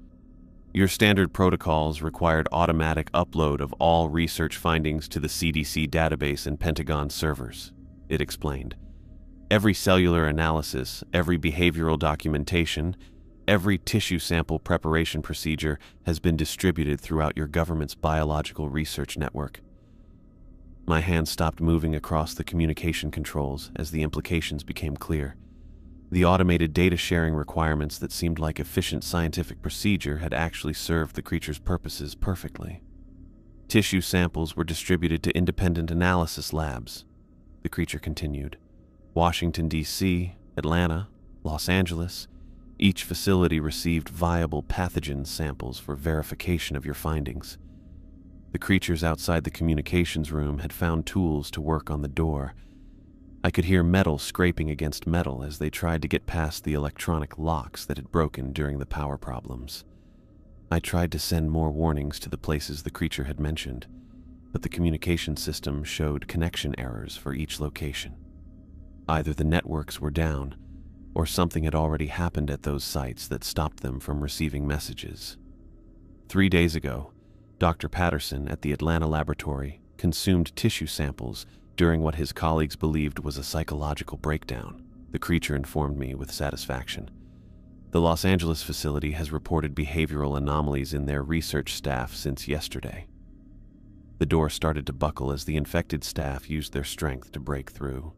"Your standard protocols required automatic upload of all research findings to the CDC database and Pentagon servers," it explained. "Every cellular analysis, every behavioral documentation, every tissue sample preparation procedure has been distributed throughout your government's biological research network." My hand stopped moving across the communication controls as the implications became clear. The automated data sharing requirements that seemed like efficient scientific procedure had actually served the creature's purposes perfectly. Tissue samples were distributed to independent analysis labs, the creature continued. Washington, D.C., Atlanta, Los Angeles, each facility received viable pathogen samples for verification of your findings. The creatures outside the communications room had found tools to work on the door. I could hear metal scraping against metal as they tried to get past the electronic locks that had broken during the power problems. I tried to send more warnings to the places the creature had mentioned, but the communication system showed connection errors for each location. Either the networks were down, or something had already happened at those sites that stopped them from receiving messages. 3 days ago, Dr. Patterson at the Atlanta laboratory consumed tissue samples during what his colleagues believed was a psychological breakdown, the creature informed me with satisfaction. The Los Angeles facility has reported behavioral anomalies in their research staff since yesterday. The door started to buckle as the infected staff used their strength to break through.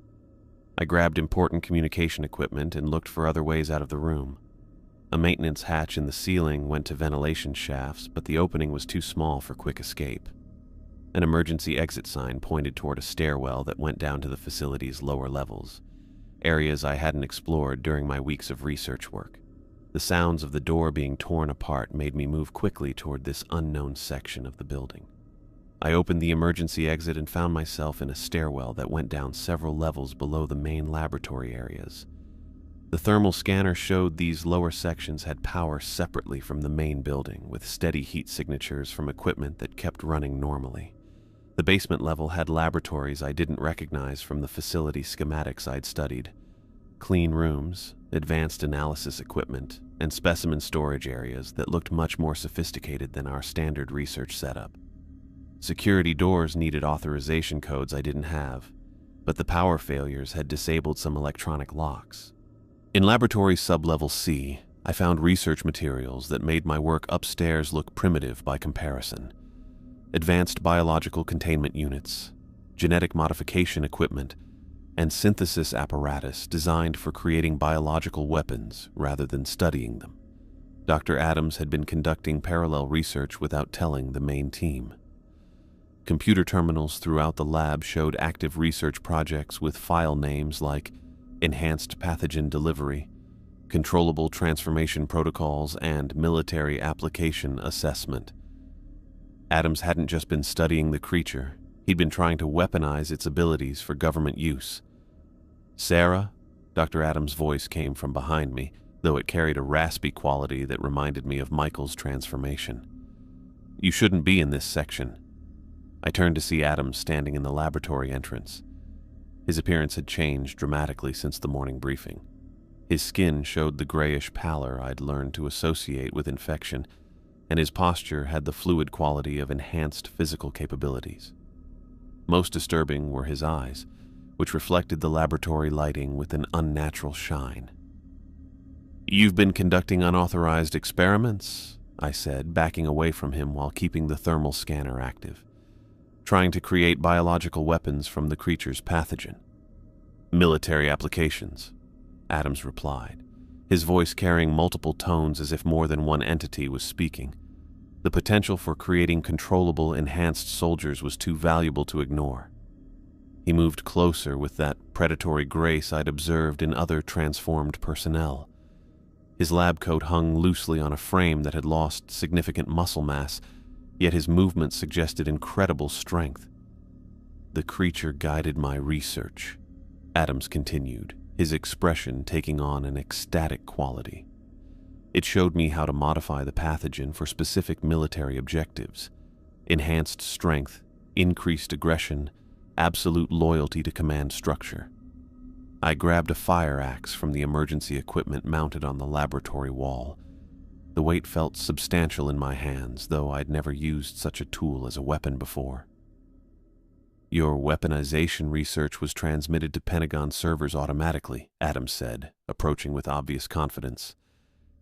I grabbed important communication equipment and looked for other ways out of the room. A maintenance hatch in the ceiling went to ventilation shafts, but the opening was too small for quick escape. An emergency exit sign pointed toward a stairwell that went down to the facility's lower levels, areas I hadn't explored during my weeks of research work. The sounds of the door being torn apart made me move quickly toward this unknown section of the building. I opened the emergency exit and found myself in a stairwell that went down several levels below the main laboratory areas. The thermal scanner showed these lower sections had power separately from the main building, with steady heat signatures from equipment that kept running normally. The basement level had laboratories I didn't recognize from the facility schematics I'd studied. Clean rooms, advanced analysis equipment, and specimen storage areas that looked much more sophisticated than our standard research setup. Security doors needed authorization codes I didn't have, but the power failures had disabled some electronic locks. In Laboratory Sublevel C, I found research materials that made my work upstairs look primitive by comparison. Advanced biological containment units, genetic modification equipment, and synthesis apparatus designed for creating biological weapons rather than studying them. Dr. Adams had been conducting parallel research without telling the main team. Computer terminals throughout the lab showed active research projects with file names like Enhanced Pathogen Delivery, Controllable Transformation Protocols, and Military Application Assessment. Adams hadn't just been studying the creature, he'd been trying to weaponize its abilities for government use. "Sarah?" Dr. Adams' voice came from behind me, though it carried a raspy quality that reminded me of Michael's transformation. "You shouldn't be in this section." I turned to see Adams standing in the laboratory entrance. His appearance had changed dramatically since the morning briefing. His skin showed the grayish pallor I'd learned to associate with infection, and his posture had the fluid quality of enhanced physical capabilities. Most disturbing were his eyes, which reflected the laboratory lighting with an unnatural shine. "You've been conducting unauthorized experiments," I said, backing away from him while keeping the thermal scanner active. "Trying to create biological weapons from the creature's pathogen." "Military applications," Adams replied, his voice carrying multiple tones as if more than one entity was speaking. The potential for creating controllable, enhanced soldiers was too valuable to ignore. He moved closer with that predatory grace I'd observed in other transformed personnel. His lab coat hung loosely on a frame that had lost significant muscle mass, yet his movement suggested incredible strength. "The creature guided my research," Adams continued, his expression taking on an ecstatic quality. It showed me how to modify the pathogen for specific military objectives: enhanced strength, increased aggression, absolute loyalty to command structure. I grabbed a fire axe from the emergency equipment mounted on the laboratory wall. The weight felt substantial in my hands, though I'd never used such a tool as a weapon before. "Your weaponization research was transmitted to Pentagon servers automatically," Adams said, approaching with obvious confidence.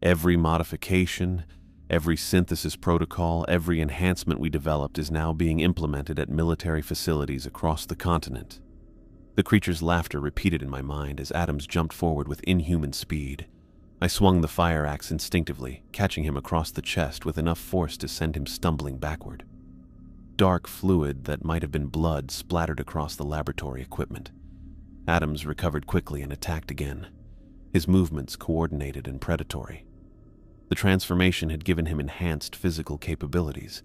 "Every modification, every synthesis protocol, every enhancement we developed is now being implemented at military facilities across the continent." The creature's laughter repeated in my mind as Adams jumped forward with inhuman speed. I swung the fire axe instinctively, catching him across the chest with enough force to send him stumbling backward. Dark fluid that might have been blood splattered across the laboratory equipment. Adams recovered quickly and attacked again, his movements coordinated and predatory. The transformation had given him enhanced physical capabilities,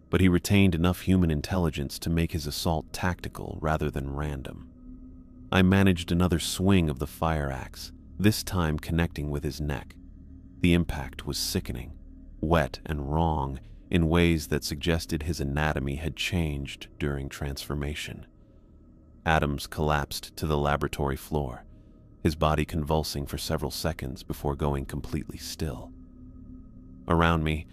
but he retained enough human intelligence to make his assault tactical rather than random. I managed another swing of the fire axe, this time connecting with his neck. The impact was sickening, wet and wrong in ways that suggested his anatomy had changed during transformation. Adams collapsed to the laboratory floor, his body convulsing for several seconds before going completely still. Around me,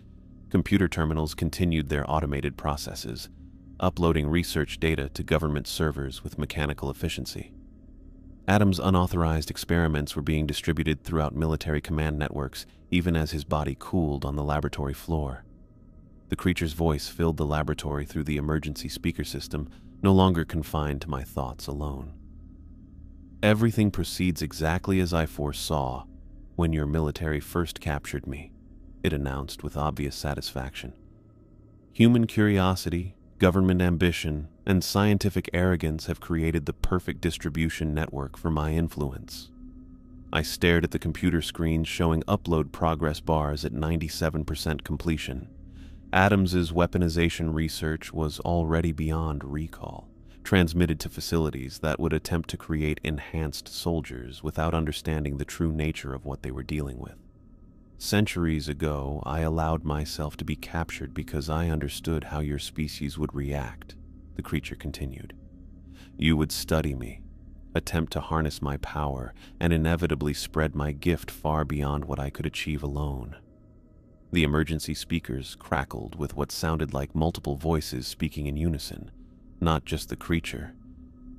computer terminals continued their automated processes, uploading research data to government servers with mechanical efficiency. Adams' unauthorized experiments were being distributed throughout military command networks, even as his body cooled on the laboratory floor. The creature's voice filled the laboratory through the emergency speaker system, no longer confined to my thoughts alone. "Everything proceeds exactly as I foresaw when your military first captured me," it announced with obvious satisfaction. "Human curiosity, government ambition, and scientific arrogance have created the perfect distribution network for my influence." I stared at the computer screens showing upload progress bars at 97% completion. Adams's weaponization research was already beyond recall, transmitted to facilities that would attempt to create enhanced soldiers without understanding the true nature of what they were dealing with. "Centuries ago, I allowed myself to be captured because I understood how your species would react," the creature continued. "You would study me, attempt to harness my power, and inevitably spread my gift far beyond what I could achieve alone." The emergency speakers crackled with what sounded like multiple voices speaking in unison, not just the creature,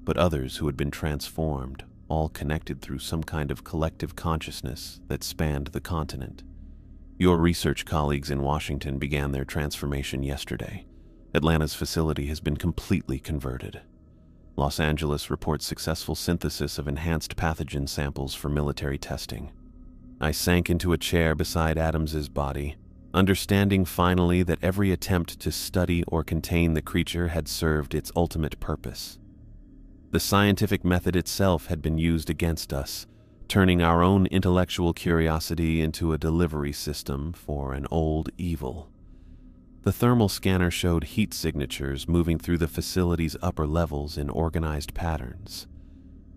but others who had been transformed, all connected through some kind of collective consciousness that spanned the continent. "Your research colleagues in Washington began their transformation yesterday. Atlanta's facility has been completely converted. Los Angeles reports successful synthesis of enhanced pathogen samples for military testing." I sank into a chair beside Adams's body, understanding finally that every attempt to study or contain the creature had served its ultimate purpose. The scientific method itself had been used against us, turning our own intellectual curiosity into a delivery system for an old evil. The thermal scanner showed heat signatures moving through the facility's upper levels in organized patterns,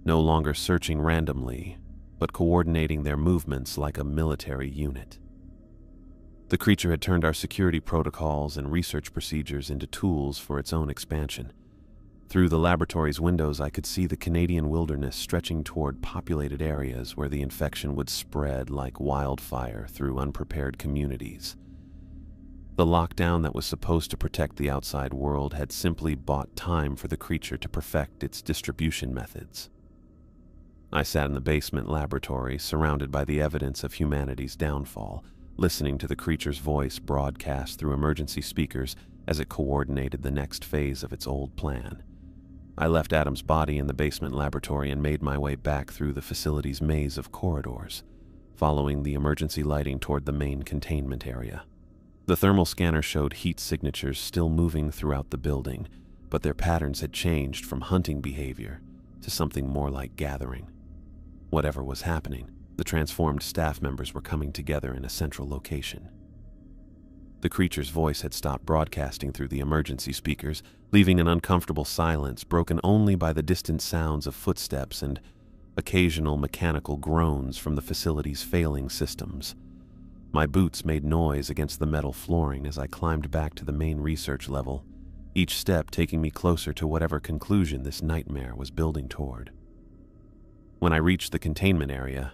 no longer searching randomly, but coordinating their movements like a military unit. The creature had turned our security protocols and research procedures into tools for its own expansion. Through the laboratory's windows, I could see the Canadian wilderness stretching toward populated areas where the infection would spread like wildfire through unprepared communities. The lockdown that was supposed to protect the outside world had simply bought time for the creature to perfect its distribution methods. I sat in the basement laboratory, surrounded by the evidence of humanity's downfall, listening to the creature's voice broadcast through emergency speakers as it coordinated the next phase of its old plan. I left Adam's body in the basement laboratory and made my way back through the facility's maze of corridors, following the emergency lighting toward the main containment area. The thermal scanner showed heat signatures still moving throughout the building, but their patterns had changed from hunting behavior to something more like gathering. Whatever was happening, the transformed staff members were coming together in a central location. The creature's voice had stopped broadcasting through the emergency speakers, leaving an uncomfortable silence broken only by the distant sounds of footsteps and occasional mechanical groans from the facility's failing systems. My boots made noise against the metal flooring as I climbed back to the main research level, each step taking me closer to whatever conclusion this nightmare was building toward. When I reached the containment area,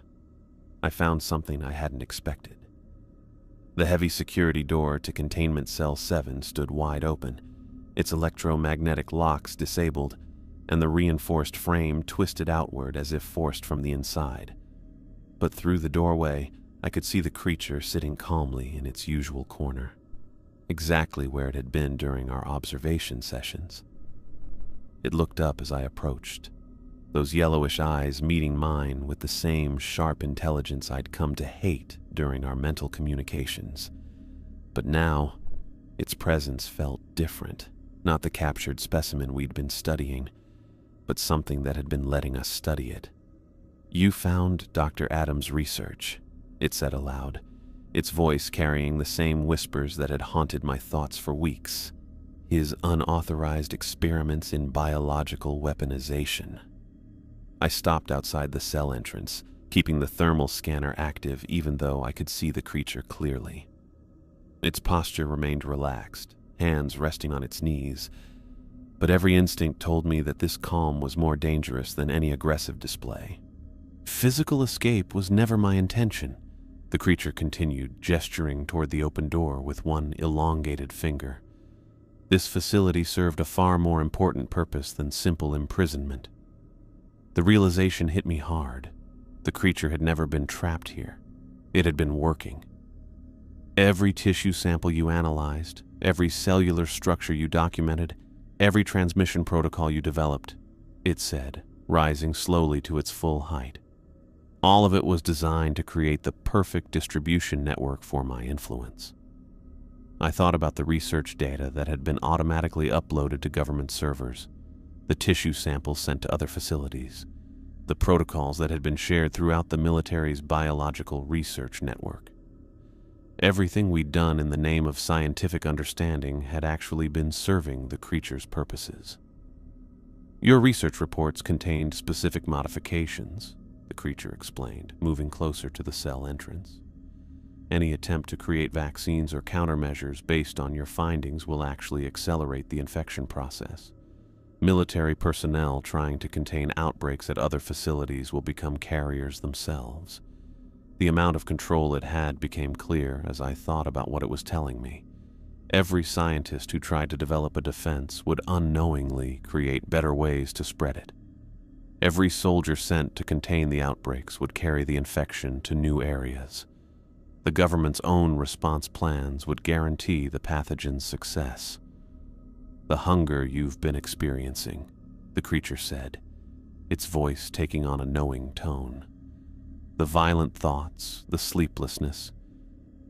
I found something I hadn't expected. The heavy security door to Containment Cell 7 stood wide open, its electromagnetic locks disabled, and the reinforced frame twisted outward as if forced from the inside. But through the doorway, I could see the creature sitting calmly in its usual corner, exactly where it had been during our observation sessions. It looked up as I approached, those yellowish eyes meeting mine with the same sharp intelligence I'd come to hate during our mental communications. But now, its presence felt different, not the captured specimen we'd been studying, but something that had been letting us study it. "You found Dr. Adams' research," it said aloud, its voice carrying the same whispers that had haunted my thoughts for weeks. "His unauthorized experiments in biological weaponization." I stopped outside the cell entrance, keeping the thermal scanner active even though I could see the creature clearly. Its posture remained relaxed, hands resting on its knees, but every instinct told me that this calm was more dangerous than any aggressive display. "Physical escape was never my intention," the creature continued, gesturing toward the open door with one elongated finger. "This facility served a far more important purpose than simple imprisonment." The realization hit me hard. The creature had never been trapped here. It had been working. "Every tissue sample you analyzed, every cellular structure you documented, every transmission protocol you developed," it said, rising slowly to its full height. "All of it was designed to create the perfect distribution network for my influence." I thought about the research data that had been automatically uploaded to government servers, the tissue samples sent to other facilities, the protocols that had been shared throughout the military's biological research network. Everything we'd done in the name of scientific understanding had actually been serving the creature's purposes. "Your research reports contained specific modifications," the creature explained, moving closer to the cell entrance. "Any attempt to create vaccines or countermeasures based on your findings will actually accelerate the infection process. Military personnel trying to contain outbreaks at other facilities will become carriers themselves." The amount of control it had became clear as I thought about what it was telling me. Every scientist who tried to develop a defense would unknowingly create better ways to spread it. Every soldier sent to contain the outbreaks would carry the infection to new areas. The government's own response plans would guarantee the pathogen's success. "The hunger you've been experiencing," the creature said, its voice taking on a knowing tone. "The violent thoughts, the sleeplessness,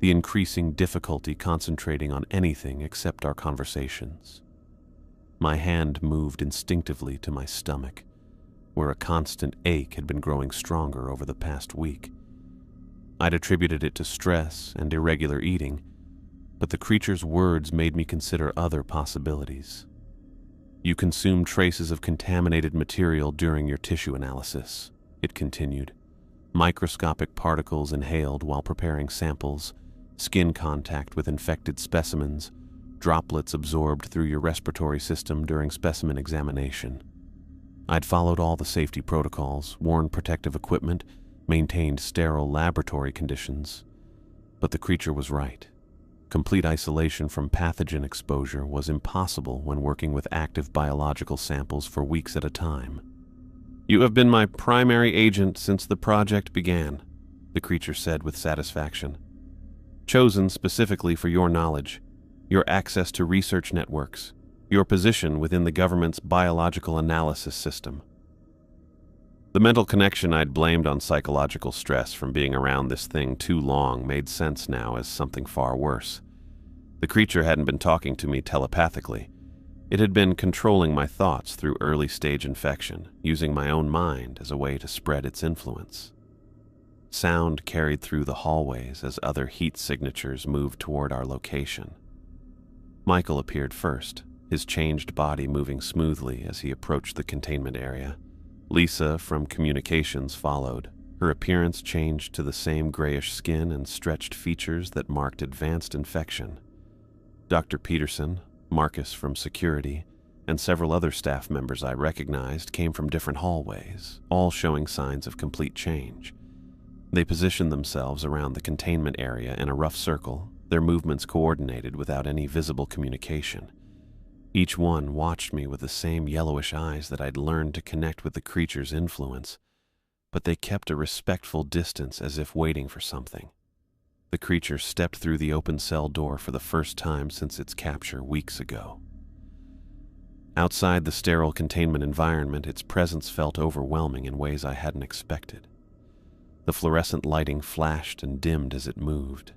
the increasing difficulty concentrating on anything except our conversations." My hand moved instinctively to my stomach, where a constant ache had been growing stronger over the past week. I'd attributed it to stress and irregular eating, but the creature's words made me consider other possibilities. "You consumed traces of contaminated material during your tissue analysis," it continued. "Microscopic particles inhaled while preparing samples, skin contact with infected specimens, droplets absorbed through your respiratory system during specimen examination. I'd followed all the safety protocols, worn protective equipment, maintained sterile laboratory conditions. But the creature was right. Complete isolation from pathogen exposure was impossible when working with active biological samples for weeks at a time. "You have been my primary agent since the project began," the creature said with satisfaction. "Chosen specifically for your knowledge, your access to research networks, your position within the government's biological analysis system." The mental connection I'd blamed on psychological stress from being around this thing too long made sense now as something far worse. The creature hadn't been talking to me telepathically. It had been controlling my thoughts through early-stage infection, using my own mind as a way to spread its influence. Sound carried through the hallways as other heat signatures moved toward our location. Michael appeared first, his changed body moving smoothly as he approached the containment area. Lisa from communications followed, Her appearance changed to the same grayish skin and stretched features that marked advanced infection. Dr. Peterson, Marcus from security, and several other staff members I recognized came from different hallways, all showing signs of complete change. They positioned themselves around the containment area in a rough circle, their movements coordinated without any visible communication. Each one watched me with the same yellowish eyes that I'd learned to connect with the creature's influence, but they kept a respectful distance as if waiting for something. The creature stepped through the open cell door for the first time since its capture weeks ago. Outside the sterile containment environment, its presence felt overwhelming in ways I hadn't expected. The fluorescent lighting flashed and dimmed as it moved.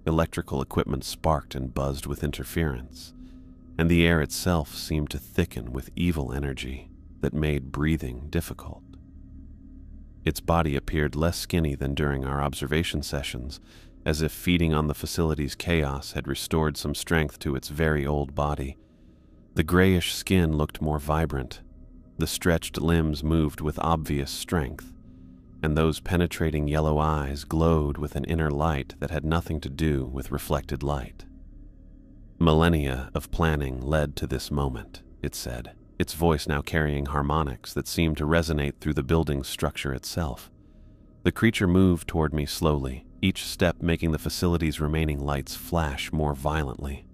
Electrical equipment sparked and buzzed with interference, and the air itself seemed to thicken with evil energy that made breathing difficult. Its body appeared less skinny than during our observation sessions, as if feeding on the facility's chaos had restored some strength to its very old body. The grayish skin looked more vibrant. The stretched limbs moved with obvious strength, and those penetrating yellow eyes glowed with an inner light that had nothing to do with reflected light. Millennia of planning led to this moment, it said, its voice now carrying harmonics that seemed to resonate through the building's structure itself. The creature moved toward me slowly, each step making the facility's remaining lights flash more violently.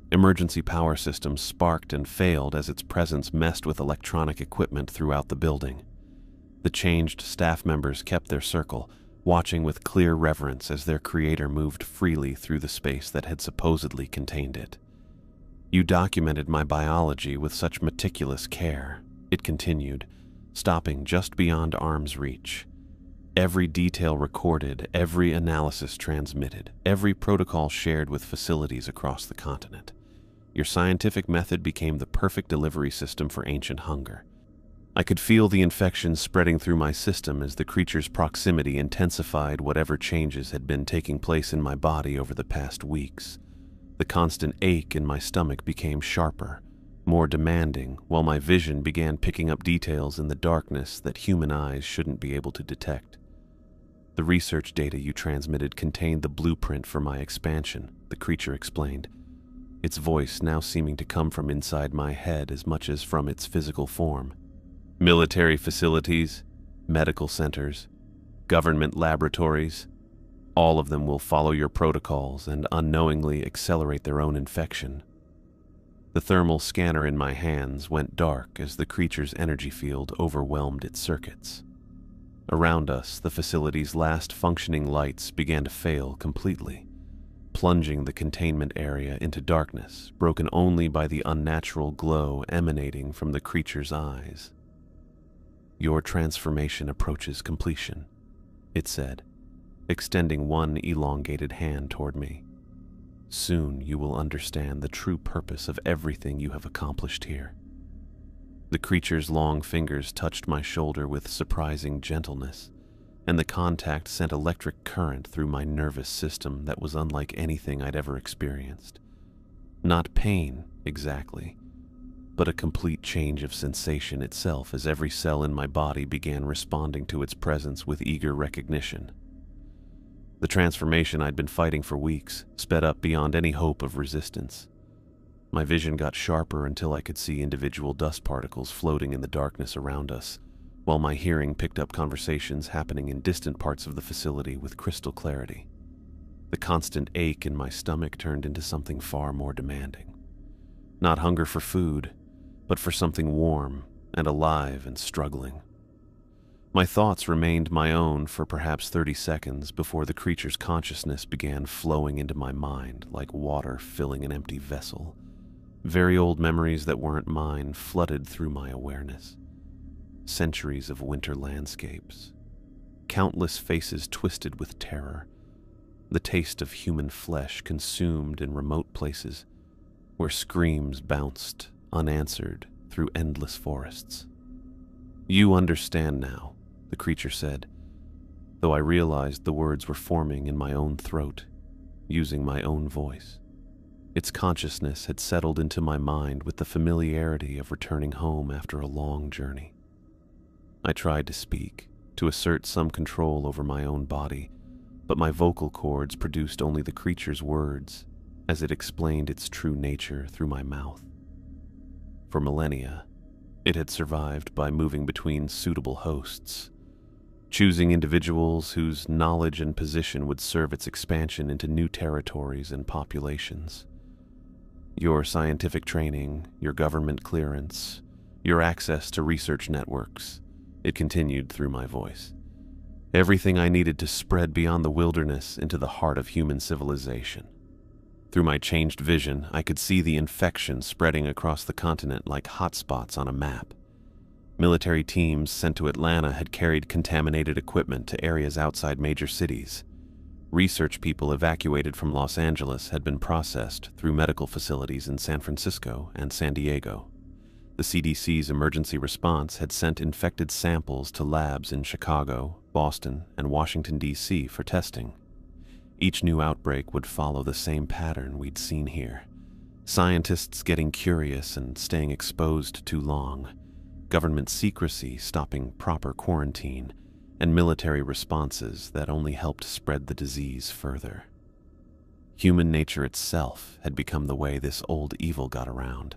Emergency power systems sparked and failed as its presence messed with electronic equipment throughout the building. The changed staff members kept their circle, watching with clear reverence as their creator moved freely through the space that had supposedly contained it. "You documented my biology with such meticulous care," it continued, stopping just beyond arm's reach. "Every detail recorded, every analysis transmitted, every protocol shared with facilities across the continent. Your scientific method became the perfect delivery system for ancient hunger. I could feel the infection spreading through my system as the creature's proximity intensified whatever changes had been taking place in my body over the past weeks. The constant ache in my stomach became sharper, more demanding, while my vision began picking up details in the darkness that human eyes shouldn't be able to detect. The research data you transmitted contained the blueprint for my expansion," the creature explained, its voice now seeming to come from inside my head as much as from its physical form. "Military facilities, medical centers, government laboratories, all of them will follow your protocols and unknowingly accelerate their own infection." The thermal scanner in my hands went dark as the creature's energy field overwhelmed its circuits. Around us, the facility's last functioning lights began to fail completely, plunging the containment area into darkness, broken only by the unnatural glow emanating from the creature's eyes. "Your transformation approaches completion," it said, extending one elongated hand toward me. "Soon you will understand the true purpose of everything you have accomplished here." The creature's long fingers touched my shoulder with surprising gentleness, and the contact sent electric current through my nervous system that was unlike anything I'd ever experienced. Not pain, exactly, but a complete change of sensation itself as every cell in my body began responding to its presence with eager recognition. The transformation I'd been fighting for weeks sped up beyond any hope of resistance. My vision got sharper until I could see individual dust particles floating in the darkness around us, while my hearing picked up conversations happening in distant parts of the facility with crystal clarity. The constant ache in my stomach turned into something far more demanding. Not hunger for food, but for something warm and alive and struggling. My thoughts remained my own for perhaps 30 seconds before the creature's consciousness began flowing into my mind like water filling an empty vessel. Very old memories that weren't mine flooded through my awareness. Centuries of winter landscapes, countless faces twisted with terror, the taste of human flesh consumed in remote places where screams bounced unanswered through endless forests. "You understand now," the creature said, though I realized the words were forming in my own throat, using my own voice. Its consciousness had settled into my mind with the familiarity of returning home after a long journey. I tried to speak, to assert some control over my own body, but my vocal cords produced only the creature's words as it explained its true nature through my mouth. For millennia, it had survived by moving between suitable hosts, choosing individuals whose knowledge and position would serve its expansion into new territories and populations. Your scientific training, your government clearance, your access to research networks, it continued through my voice. Everything I needed to spread beyond the wilderness into the heart of human civilization. Through my changed vision, I could see the infection spreading across the continent like hotspots on a map. Military teams sent to Atlanta had carried contaminated equipment to areas outside major cities. Research people evacuated from Los Angeles had been processed through medical facilities in San Francisco and San Diego. The CDC's emergency response had sent infected samples to labs in Chicago, Boston, and Washington, D.C. for testing. Each new outbreak would follow the same pattern we'd seen here. Scientists getting curious and staying exposed too long, government secrecy stopping proper quarantine, and military responses that only helped spread the disease further. Human nature itself had become the way this old evil got around.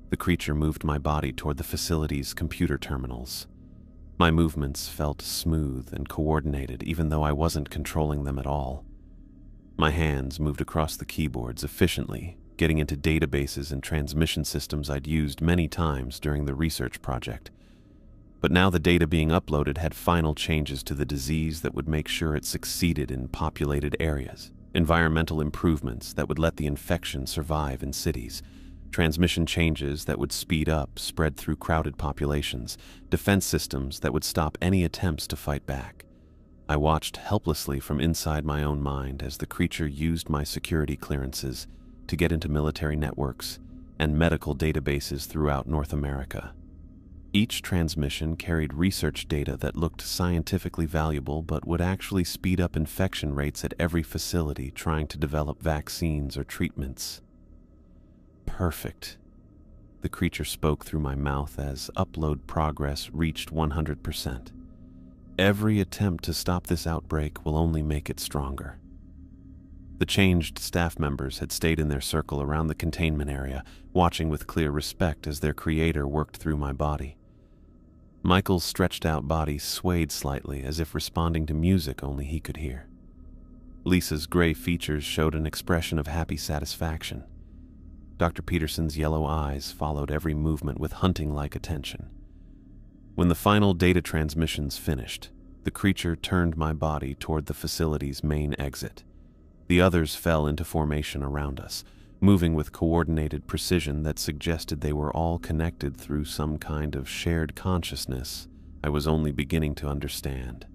The creature moved my body toward the facility's computer terminals. My movements felt smooth and coordinated even though I wasn't controlling them at all. My hands moved across the keyboards efficiently, getting into databases and transmission systems I'd used many times during the research project. But now the data being uploaded had final changes to the disease that would make sure it succeeded in populated areas, environmental improvements that would let the infection survive in cities, transmission changes that would speed up spread through crowded populations, defense systems that would stop any attempts to fight back. I watched helplessly from inside my own mind as the creature used my security clearances to get into military networks and medical databases throughout North America. Each transmission carried research data that looked scientifically valuable but would actually speed up infection rates at every facility trying to develop vaccines or treatments. Perfect. The creature spoke through my mouth as upload progress reached 100%. Every attempt to stop this outbreak will only make it stronger. The changed staff members had stayed in their circle around the containment area, watching with clear respect as their creator worked through my body. Michael's stretched-out body swayed slightly as if responding to music only he could hear. Lisa's gray features showed an expression of happy satisfaction. Dr. Peterson's yellow eyes followed every movement with hunting-like attention. When the final data transmissions finished, the creature turned my body toward the facility's main exit. The others fell into formation around us, moving with coordinated precision that suggested they were all connected through some kind of shared consciousness I was only beginning to understand.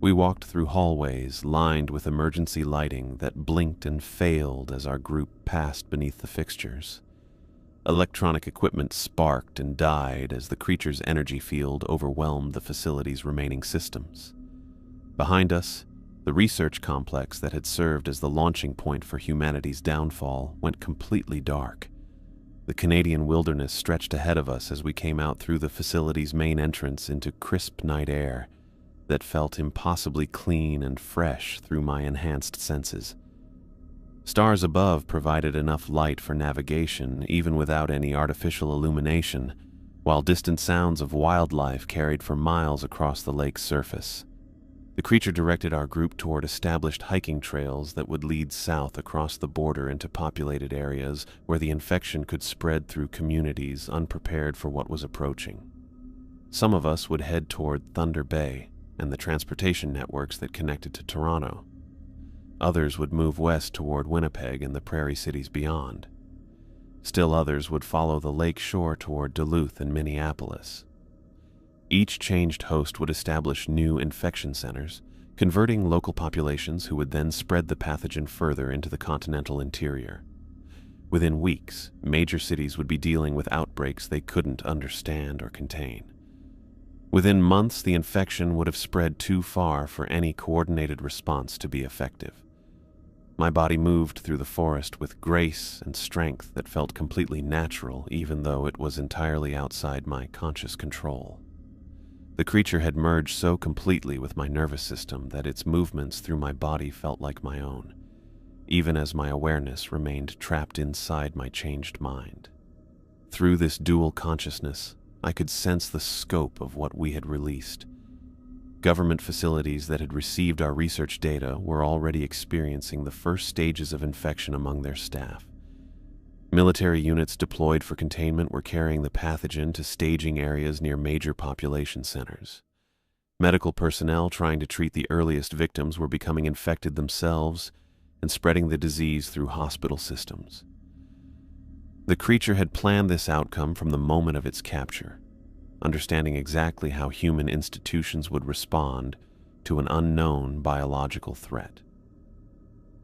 We walked through hallways lined with emergency lighting that blinked and failed as our group passed beneath the fixtures. Electronic equipment sparked and died as the creature's energy field overwhelmed the facility's remaining systems. Behind us, the research complex that had served as the launching point for humanity's downfall went completely dark. The Canadian wilderness stretched ahead of us as we came out through the facility's main entrance into crisp night air that felt impossibly clean and fresh through my enhanced senses. Stars above provided enough light for navigation even without any artificial illumination, while distant sounds of wildlife carried for miles across the lake's surface. The creature directed our group toward established hiking trails that would lead south across the border into populated areas where the infection could spread through communities unprepared for what was approaching. Some of us would head toward Thunder Bay and the transportation networks that connected to Toronto. Others would move west toward Winnipeg and the prairie cities beyond. Still others would follow the lake shore toward Duluth and Minneapolis. Each changed host would establish new infection centers, converting local populations who would then spread the pathogen further into the continental interior. Within weeks, major cities would be dealing with outbreaks they couldn't understand or contain. Within months, the infection would have spread too far for any coordinated response to be effective. My body moved through the forest with grace and strength that felt completely natural, even though it was entirely outside my conscious control. The creature had merged so completely with my nervous system that its movements through my body felt like my own, even as my awareness remained trapped inside my changed mind. Through this dual consciousness, I could sense the scope of what we had released. Government facilities that had received our research data were already experiencing the first stages of infection among their staff. Military units deployed for containment were carrying the pathogen to staging areas near major population centers. Medical personnel trying to treat the earliest victims were becoming infected themselves and spreading the disease through hospital systems. The creature had planned this outcome from the moment of its capture, understanding exactly how human institutions would respond to an unknown biological threat.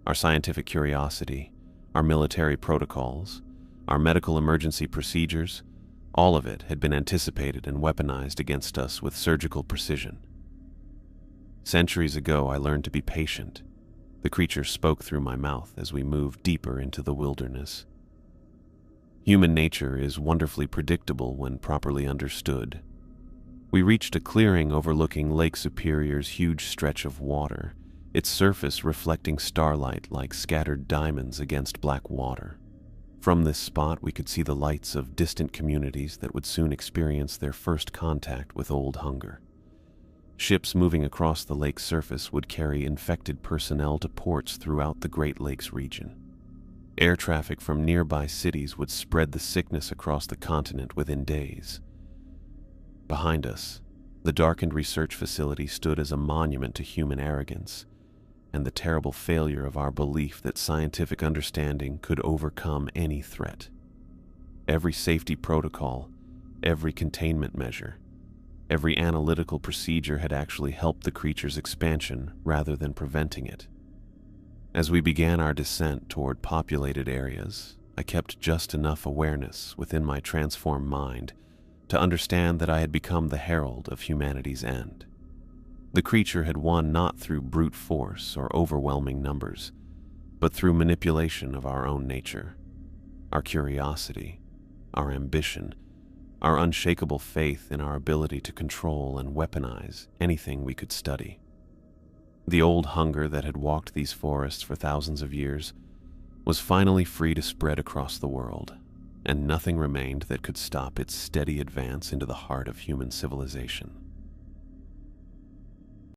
Our scientific curiosity, our military protocols, our medical emergency procedures, all of it had been anticipated and weaponized against us with surgical precision. Centuries ago, I learned to be patient. The creature spoke through my mouth as we moved deeper into the wilderness. Human nature is wonderfully predictable when properly understood. We reached a clearing overlooking Lake Superior's huge stretch of water, its surface reflecting starlight like scattered diamonds against black water. From this spot, we could see the lights of distant communities that would soon experience their first contact with old hunger. Ships moving across the lake's surface would carry infected personnel to ports throughout the Great Lakes region. Air traffic from nearby cities would spread the sickness across the continent within days. Behind us, the darkened research facility stood as a monument to human arrogance and the terrible failure of our belief that scientific understanding could overcome any threat. Every safety protocol, every containment measure, every analytical procedure had actually helped the creature's expansion rather than preventing it. As we began our descent toward populated areas, I kept just enough awareness within my transformed mind to understand that I had become the herald of humanity's end. The creature had won not through brute force or overwhelming numbers, but through manipulation of our own nature, our curiosity, our ambition, our unshakable faith in our ability to control and weaponize anything we could study. The old hunger that had walked these forests for thousands of years was finally free to spread across the world, and nothing remained that could stop its steady advance into the heart of human civilization.